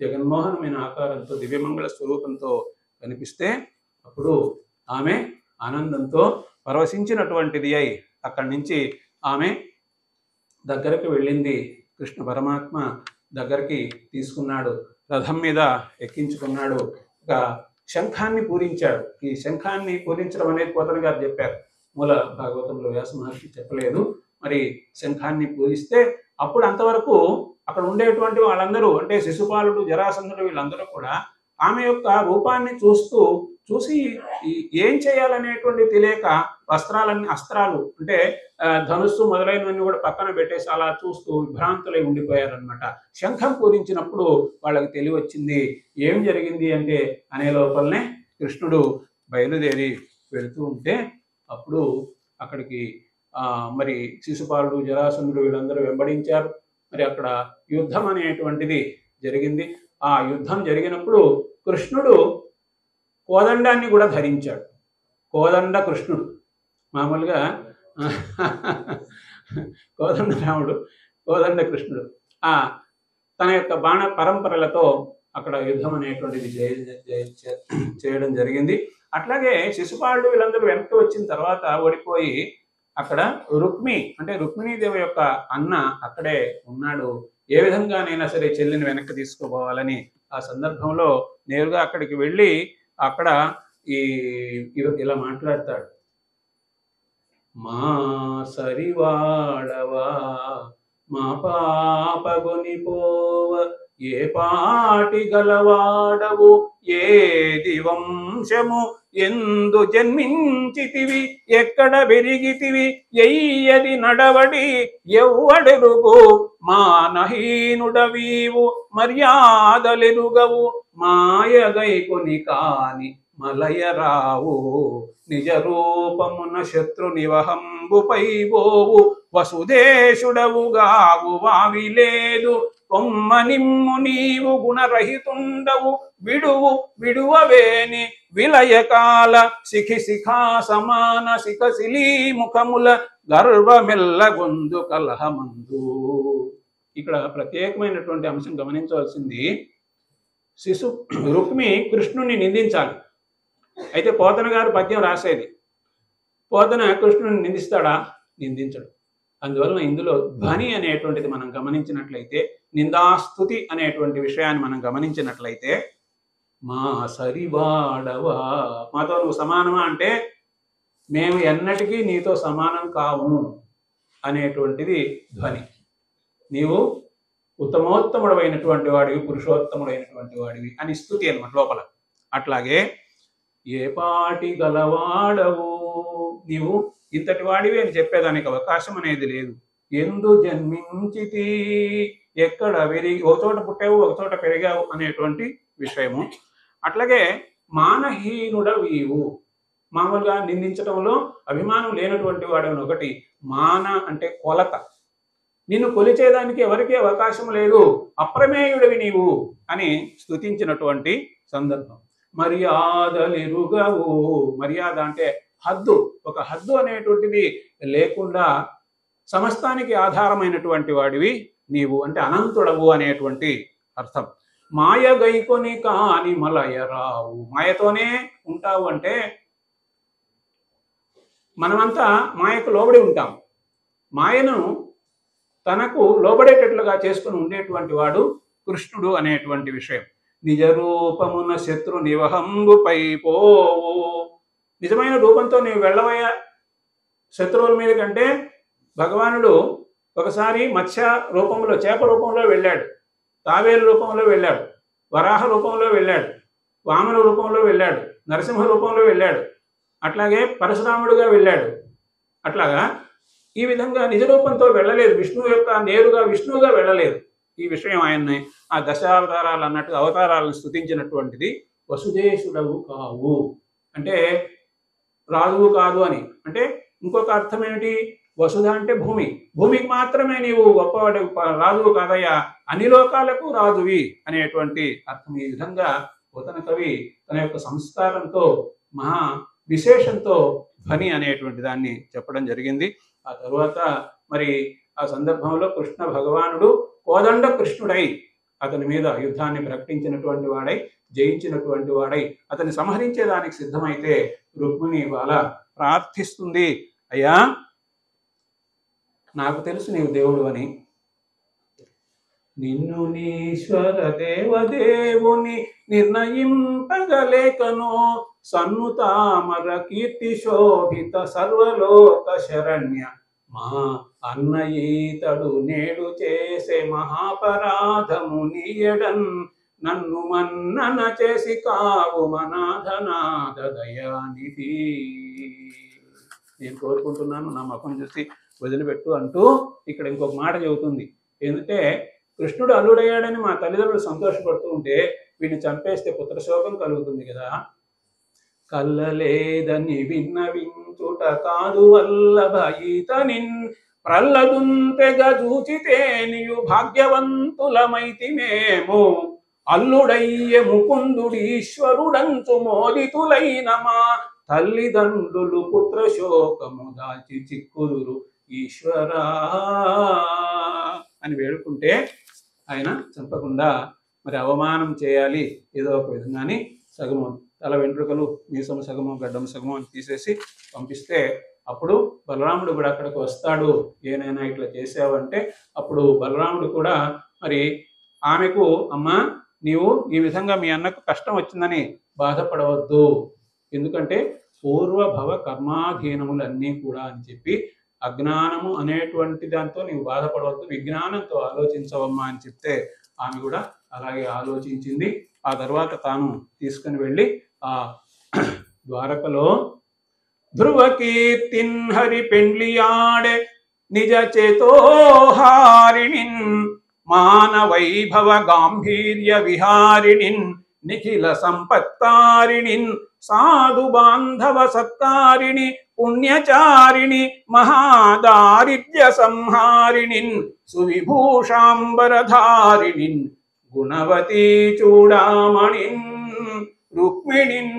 జగన్మోహనమైన ఆకారంతో, దివ్యమంగళ స్వరూపంతో కనిపిస్తే అప్పుడు ఆమె ఆనందంతో పరవశించినటువంటిది అయి అక్కడి నుంచి ఆమె దగ్గరకు వెళ్ళింది. కృష్ణ పరమాత్మ దగ్గరికి తీసుకున్నాడు, రథం మీద ఎక్కించుకున్నాడు. ఒక శంఖాన్ని పూరించాడు. ఈ శంఖాన్ని పూరించడం అనేది పోతన గారు చెప్పారు, మూల భాగవతంలో వ్యాస మహర్షి చెప్పలేదు. మరి శంఖాన్ని పూరిస్తే అప్పుడు అంతవరకు అక్కడ ఉండేటువంటి వాళ్ళందరూ, అంటే శిశుపాలుడు, జరాసంధుడు, వీళ్ళందరూ కూడా ఆమె యొక్క రూపాన్ని చూసి ఏం చేయాలనేటువంటి తెలియక అస్త్రాలు అంటే ధనుస్సు మొదలైనవన్నీ కూడా పక్కన పెట్టేసి అలా చూస్తూ విభ్రాంతులై ఉండిపోయారనమాట. శంఖం పూరించినప్పుడు వాళ్ళకి తెలివచ్చింది. ఏం జరిగింది అంటే అనే లోపలనే కృష్ణుడు బయలుదేరి వెళుతూ ఉంటే అప్పుడు అక్కడికి మరి శిశుపాలుడు, జరాసంధుడు వీళ్ళందరూ వెంబడించారు. మరి అక్కడ యుద్ధం అనేటువంటిది జరిగింది. ఆ యుద్ధం జరిగినప్పుడు కృష్ణుడు కోదండాన్ని కూడా ధరించాడు. కోదండ కృష్ణుడు, మామూలుగా కోదండ రాముడు, కోదండ కృష్ణుడు తన యొక్క బాణ పరంపరలతో అక్కడ యుద్ధం అనేటువంటిది చేయడం జరిగింది. అట్లాగే శిశుపాలుడు వీళ్ళందరూ వెనక్కి వచ్చిన తర్వాత ఓడిపోయి అక్కడ అంటే రుక్మిణీదేవి యొక్క అన్న అక్కడే ఉన్నాడు. ఏ విధంగానైనా సరే చెల్లిని వెనక్కి తీసుకోపోవాలని ఆ సందర్భంలో నేరుగా అక్కడికి వెళ్ళి అక్కడ ఇలా మాట్లాడతాడు. మా సరివాడవా మా పాపగొనిపోవ ఏ పాటి గలవాడవు ఏది వంశము ఎందు జన్మించితివి ఎక్కడ పెరిగితివి ఎయ్యది నడవడి ఎవ్వడెరుగు మానహీనుడవీవు మర్యాదలెరుగవు మాయగైకొని కాని మలయరావు నిజ రూపమున శత్రు నివహంబుపై బోవు వసుదేశుడవుగావు వావిలేదు కొమ్మ నిమ్ము నీవు గుణరహితుండవు విడువు విడువవేని విలయకాల శిఖి శిఖా సమాన శిఖశిలీ ముఖముల గర్వమెల్ల గొందు కలహమందు. ఇక్కడ ప్రత్యేకమైనటువంటి అంశం గమనించవలసింది, రుక్మి కృష్ణుని నిందించాలి. అయితే పోతన గారు పద్యం రాసేది, పోతన కృష్ణుని నిందిస్తాడా? నిందించడు. అందువలన ఇందులో ధ్వని అనేటువంటిది మనం గమనించినట్లయితే, నిందాస్తుతి అనేటువంటి విషయాన్ని మనం గమనించినట్లయితే, మా సరివాడవా, మాతో నువ్వు సమానమా అంటే మేము ఎన్నటికీ నీతో సమానం కావు అనేటువంటిది ధ్వని. నీవు ఉత్తమోత్తముడైనటువంటి వాడివి, పురుషోత్తముడైనటువంటి వాడివి అని స్తుతి అన్నమాట లోపల. అట్లాగే ఏ పాటి గలవాడవు, నీవు ఇంతటి వాడివి అని చెప్పేదానికి అవకాశం అనేది లేదు. ఎందు జన్మించితి, ఎక్కడ పెరిగి, ఒక చోట పుట్టావు ఒక చోట పెరిగావు అనేటువంటి విషయము. అట్లాగే మానహీనుడవీవు, మామూలుగా నిందించడంలో అభిమానం లేనటువంటి వాడని ఒకటి. మాన అంటే కొలత, నిన్ను కొలిచేదానికి ఎవరికీ అవకాశం లేదు, అప్రమేయుడివి నీవు అని స్తుతించినటువంటి సందర్భం. మర్యాదలెరుగవు, మర్యాద అంటే హద్దు, ఒక హద్దు అనేటువంటిది లేకుండా సమస్తానికి ఆధారమైనటువంటి వాడివి నీవు, అంటే అనంతుడవు అనేటువంటి అర్థం. మాయ గైకొని కాని మలయరావు, మాయతోనే ఉంటావు అంటే మనమంతా మాయకు లోబడి ఉంటాం. మాయను తనకు లోబడేటట్లుగా చేసుకుని ఉండేటువంటి వాడు కృష్ణుడు అనేటువంటి విషయం. నిజ రూపమున శత్రు నివహంబుపై పోవు, నిజమైన రూపంతో నీవు వెళ్ళవయ్యా శత్రువుల మీద కంటే. భగవానుడు ఒకసారి మత్స్య రూపంలో, చేప రూపంలో వెళ్ళాడు, తావేలు రూపంలో వెళ్ళాడు, వరాహ రూపంలో వెళ్ళాడు, వామన రూపంలో వెళ్ళాడు, నరసింహ రూపంలో వెళ్ళాడు, అట్లాగే పరశురాముడుగా వెళ్ళాడు. అట్లాగా ఈ విధంగా నిజ రూపంతో వెళ్ళలేదు, విష్ణువు యొక్క నేరుగా విష్ణువుగా వెళ్ళలేదు. ఈ విషయం ఆయన్ని ఆ దశావతారాలు అన్నట్టు అవతారాలను స్తుతించినటువంటిది. వసుదేశుడవు కావు అంటే రాజువు కాదు అని. అంటే ఇంకొక అర్థం ఏమిటి? వసుధ అంటే భూమి, భూమికి మాత్రమే నీవు గొప్పవాడు, రాజువు కాదయ్యా, అన్ని లోకాలకు రాజువి అనేటువంటి అర్థం. ఈ విధంగా పోతన కవి తన యొక్క సంస్కారంతో, మహా విశేషంతో ధ్వని అనేటువంటి దాన్ని చెప్పడం జరిగింది. ఆ తరువాత మరి ఆ సందర్భంలో కృష్ణ భగవానుడు కోదండ కృష్ణుడై అతని మీద యుద్ధాన్ని ప్రకటించినటువంటి వాడై, జయించినటువంటి వాడై, అతన్ని సంహరించేదానికి సిద్ధమైతే రుక్మిణి బాల ప్రార్థిస్తుంది, అయ్యా నాకు తెలుసు నీవు దేవుడు అని, నిన్ను నీశ్వర దేవదేవుని నిర్ణయింపగలేకను, సన్నుతామర కీర్తి శోభిత సర్వలోక శరణ్య, మా అన్నయీతడు నేడు చేసే మహాపరాధము నీయడన్, నన్ను మన్నన చేసి కావు మనాథనాథ దయానిధి. నేను కోరుకుంటున్నాను నా ముఖం చూసి వదిలిపెట్టు అంటూ ఇక్కడ ఇంకొక మాట చెబుతుంది. ఎందుకంటే కృష్ణుడు అల్లుడయ్యాడని మా తల్లిదండ్రులు సంతోషపడుతూ ఉంటే వీడిని చంపేస్తే పుత్రశోకం కలుగుతుంది కదా. కల్లలేదని విన్నవించుట కాదు వల్లభ ఈతనిన్, ప్రల్లదుంతెగ జూచితే నీయు భాగ్యవంతులమైతి మేము, అల్లుడయ్య ముకుందుడీశ్వరుడంచు మోదితులైన మా తల్లిదండ్రులు పుత్రశోకము దాల్చి చిక్కుదురు ఈశ్వరా అని వేడుకుంటే ఆయన చంపకుండా మరి అవమానం చేయాలి ఏదో ఒక విధంగాని సగము తల వెంట్రుకలు, మీసము సగము, గడ్డం సగము అని తీసేసి పంపిస్తే అప్పుడు బలరాముడు కూడా అక్కడికి వస్తాడు. ఏనైనా ఇట్లా చేసావంటే అప్పుడు బలరాముడు కూడా మరి ఆమెకు, అమ్మ నీవు ఈ విధంగా మీ అన్నకు కష్టం వచ్చిందని బాధపడవద్దు, ఎందుకంటే పూర్వభవ కర్మాధీనములన్నీ కూడా అని చెప్పి, అజ్ఞానము అనేటువంటి దాంతో నీవు బాధపడవద్దు, విజ్ఞానంతో ఆలోచించవమ్మా అని చెప్తే ఆమె కూడా అలాగే ఆలోచించింది. ఆ తర్వాత తాను తీసుకుని వెళ్ళి ఆ ద్వారకలో ధ్రువకీర్తిన్ హరి పెండ్లియాడే నిజ చేతోహారిణిన్, మానవైభవ గాంభీర్య విహారిణిన్, నిఖిల సంపత్కారిణిన్ సాధు బాంధవ సత్కారిణి పుణ్యచారిణి మహాదారిద్ర్య సంహారిణిన్ సువిభూషాంబరధారిణిన్ గుణవతీ చూడామణిన్ రుక్మిణిన్.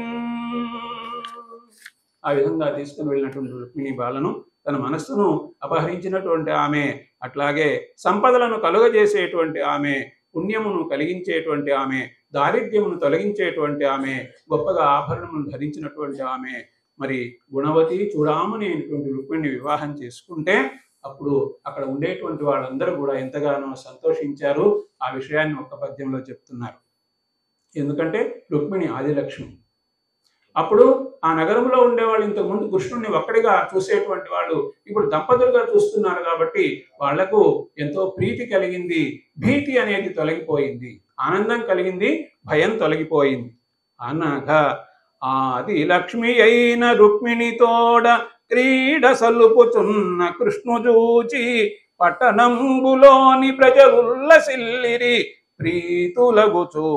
ఆ విధంగా తీసుకుని వెళ్ళినటువంటి రుక్మిణి బాలను తన మనస్సును అపహరించినటువంటి ఆమె, అట్లాగే సంపదలను కలుగజేసేటువంటి ఆమె, పుణ్యమును కలిగించేటువంటి ఆమె, దారిద్ర్యమును తొలగించేటువంటి ఆమె, గొప్పగా ఆభరణమును ధరించినటువంటి ఆమె, మరి గుణవతి చూడామని అయినటువంటి రుక్మిణిని వివాహం చేసుకుంటే అప్పుడు అక్కడ ఉండేటువంటి వాళ్ళందరూ కూడా ఎంతగానో సంతోషించారు. ఆ విషయాన్ని ఒక్క పద్యంలో చెప్తున్నారు. ఎందుకంటే రుక్మిణి ఆదిలక్ష్మి. అప్పుడు ఆ నగరంలో ఉండేవాళ్ళు ఇంతకుముందు కృష్ణుడిని ఒక్కడిగా చూసేటువంటి వాళ్ళు ఇప్పుడు దంపతులుగా చూస్తున్నారు కాబట్టి వాళ్లకు ఎంతో ప్రీతి కలిగింది, భీతి అనేది తొలగిపోయింది, ఆనందం కలిగింది, భయం తొలగిపోయింది. అనగా ఆది లక్ష్మి అయిన రుక్మిణితోడ క్రీడ సలుపుచున్న కృష్ణుజూచి పట్టణంబులోని ప్రజలుల్లసిల్లిరి ప్రీతులగుచు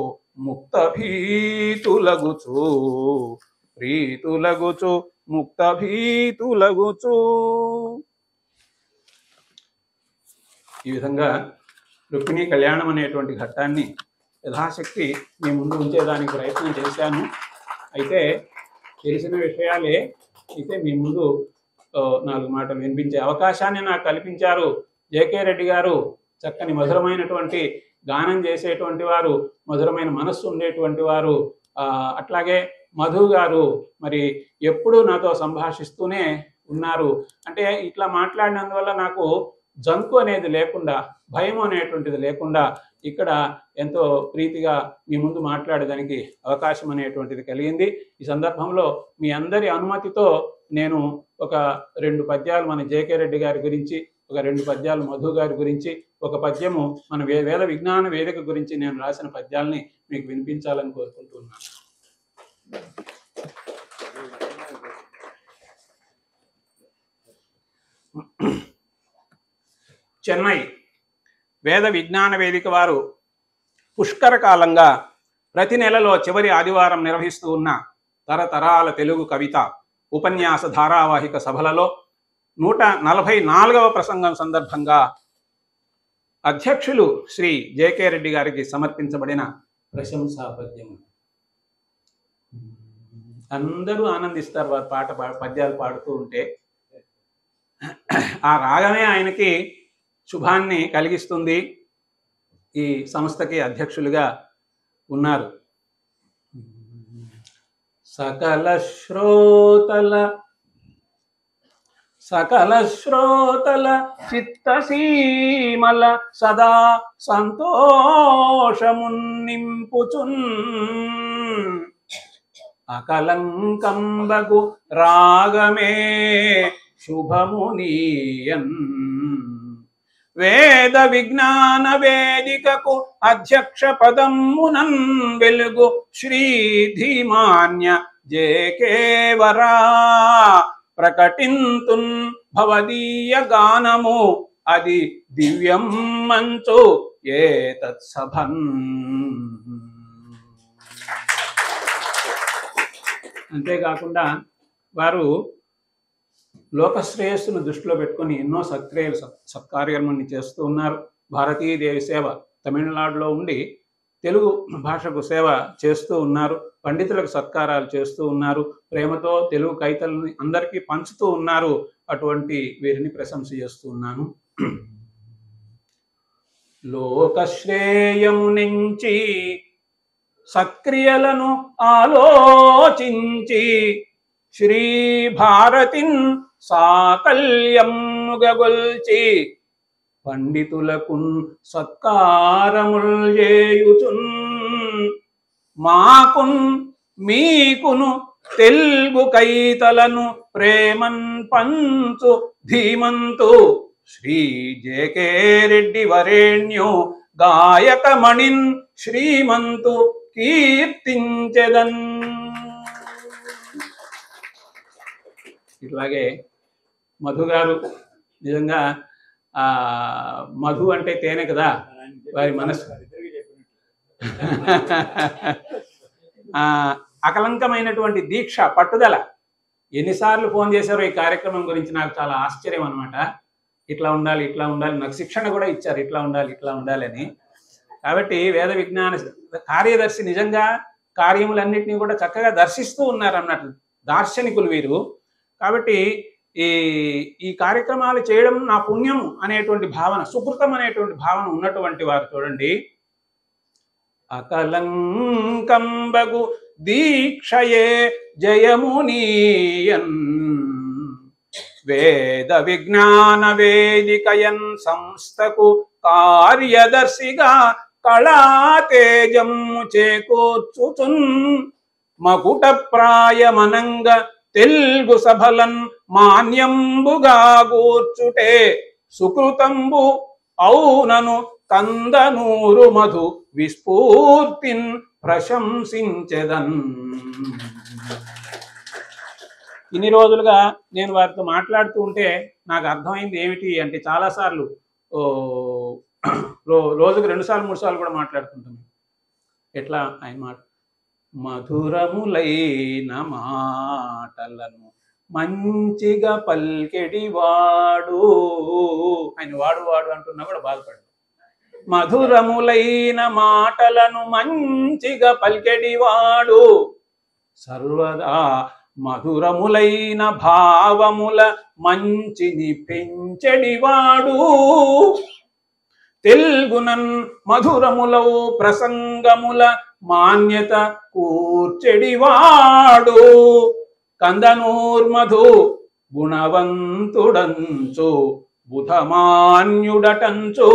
ముక్త భీతులగుచు ప్రీతులగుచు ముక్త భీతులగుచు. ఈ విధంగా రుక్మిణీ కళ్యాణం అనేటువంటి ఘట్టాన్ని యథాశక్తి మీ ముందు ఉంచేదానికి ప్రయత్నం చేశాను. అయితే తెలిసిన విషయాలే అయితే మీ ముందు 4 మాటలు వినిపించే అవకాశాన్ని నాకు కల్పించారు. జేకే రెడ్డి గారు చక్కని మధురమైనటువంటి గానం చేసేటువంటి వారు, మధురమైన మనస్సు ఉండేటువంటి వారు. అట్లాగే మధు గారు మరి ఎప్పుడూ నాతో సంభాషిస్తూనే ఉన్నారు. అంటే ఇట్లా మాట్లాడినందువల్ల నాకు జంకు అనేది లేకుండా, భయం అనేటువంటిది లేకుండా ఇక్కడ ఎంతో ప్రీతిగా మీ ముందు మాట్లాడేదానికి అవకాశం అనేటువంటిది కలిగింది. ఈ సందర్భంలో మీ అందరి అనుమతితో నేను ఒక 2 పద్యాలు మన జేకే రెడ్డి గారి గురించి, ఒక 2 పద్యాలు మధు గారి గురించి, ఒక పద్యము మన వేద విజ్ఞాన వేదిక గురించి నేను రాసిన పద్యాలని మీకు వినిపించాలని కోరుకుంటున్నాను. చెన్నై వేద విజ్ఞాన వేదిక వారు పుష్కర కాలంగా ప్రతి నెలలో చివరి ఆదివారం నిర్వహిస్తూ ఉన్న తరతరాల తెలుగు కవిత ఉపన్యాస ధారావాహిక సభలలో 144వ ప్రసంగం సందర్భంగా అధ్యక్షులు శ్రీ జేకే రెడ్డి గారికి సమర్పించబడిన ప్రశంసా పద్యము. అందరూ ఆనందిస్తారు వారి పద్యాలు పాడుతూ ఉంటే. ఆ రాగమే ఆయనకి శుభాన్ని కలిగిస్తుంది. ఈ సంస్థకి అధ్యక్షులుగా ఉన్నారు. సకల శ్రోతల చిత్తసీమల సదా సంతోషమున్నింపుచున్ అకలంకంబగు రాగమే శుభమునీయన్ వేద విజ్ఞాన వేదికకు అధ్యక్ష పదమునన్ వెలుగు శ్రీ ధీమాన్య జేకేవరా ప్రకటింతున్ భవదీయ గానము అది దివ్యం మంచు ఏతత్సభన్. అంతేకాకుండా వారు లోకశ్రేయస్సును దృష్టిలో పెట్టుకొని ఎన్నో సత్కార్యములను చేస్తూ ఉన్నారు. భారతీదేవి సేవ తమిళనాడులో ఉండి తెలుగు భాషకు సేవ చేస్తూ ఉన్నారు. పండితులకు సత్కారాలు చేస్తూ ఉన్నారు. ప్రేమతో తెలుగు కవితలని అందరికీ పంచుతూ ఉన్నారు. అటువంటి వీరిని ప్రశంస చేస్తూ ఉన్నాను. లోకశ్రేయము నుంచి సత్క్రియలను ఆలోచించి శ్రీ భారతిన్ సాకల్యముగొల్చి పండితులకున్ సత్కారముల్ చేయుచున్ మాకున్ మీకును తెలుగు కైతలను ప్రేమన్ పంచు ధీమంతు శ్రీ జేకే రెడ్డి వరేణ్యు గాయకమణిన్ శ్రీమంతు కీర్తించెదన్. ఇట్లాగే మధు గారు నిజంగా మధు అంటే తేనె కదా, వారి మనసు అకలంకమైనటువంటి దీక్ష, పట్టుదల. ఎన్నిసార్లు ఫోన్ చేశారో ఈ కార్యక్రమం గురించి నాకు చాలా ఆశ్చర్యం అనమాట. ఇట్లా ఉండాలి, ఇట్లా ఉండాలి, నాకు శిక్షణ కూడా ఇచ్చారు, ఇట్లా ఉండాలి, ఇట్లా ఉండాలి అని. కాబట్టి వేద విజ్ఞాన కార్యదర్శి నిజంగా కార్యములన్నింటినీ కూడా చక్కగా దర్శిస్తూ ఉన్నారు అన్నట్లు దార్శనికులు వీరు. కాబట్టి ఈ కార్యక్రమాలు చేయడం నా పుణ్యం అనేటువంటి భావన, సుకృతం అనేటువంటి భావన ఉన్నటువంటి వారు చూడండి. అకలంకంబగు దీక్షయే జయమునీయన్ వేద విజ్ఞాన వేదికయన్ సంస్థకు కార్యదర్శిగా కళాతేజము చేకూర్చుచున్ మకుట ప్రాయమనంగ తెలుగు సభలన్ మాన్యంబుగా కూర్చుటే సుకృతంబు ఔనను కందనూరు మధు విస్ఫూర్తిన్ ప్రశంసించెదన్. ఇన్ని రోజులుగా నేను వారితో మాట్లాడుతూ ఉంటే నాకు అర్థమైంది ఏమిటి అంటే, చాలాసార్లు రోజుకు 2 సార్లు 3 సార్లు కూడా మాట్లాడుతుంటాను. ఎట్లా ఆయన మాట, మధురములైన మాటలను మంచిగా పల్కెడివాడు, ఆయన వాడు వాడు అంటున్నా కూడా బాధపడు. మధురములైన మాటలను మంచిగా పల్కెడివాడు సర్వదా మధురములైన భావముల మంచిని పెంచెడివాడు తెలుగునన్ మధురములవు ప్రసంగముల మాన్యత కూర్చెడివాడు కందనూర్మధు గుణవంతుడంచు బుధమాన్యుడటంచు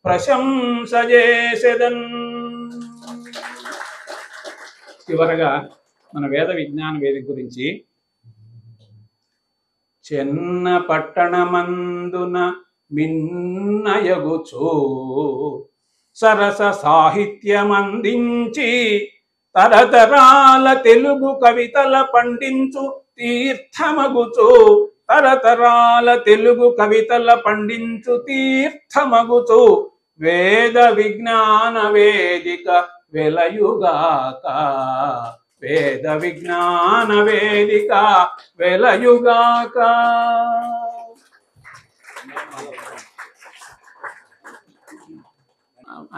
ప్రశంస చేసెదన్. చివరగా మన వేద విజ్ఞాన వేదిక గురించి, చెన్న పట్టణమందున మిన్నయగుచు సరస సాహిత్యమందించి తరతరాల తెలుగు కవితల పండించు తీర్థమగుచు, తరతరాల తెలుగు కవితల పండించు తీర్థమగుచు వేద విజ్ఞాన వేదిక వెలయుగాక, వేద విజ్ఞాన వేదిక వెలయుగాక.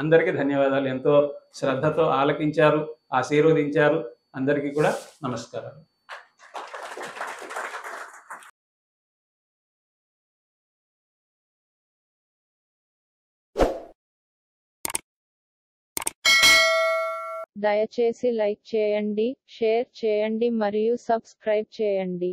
అందరికీ ధన్యవాదాలు. ఎంతో శ్రద్ధతో ఆలకించారు, ఆశీర్వదించారు. అందరికీ కూడా నమస్కారాలు. దయచేసి లైక్ చేయండి, షేర్ చేయండి మరియు సబ్స్క్రైబ్ చేయండి.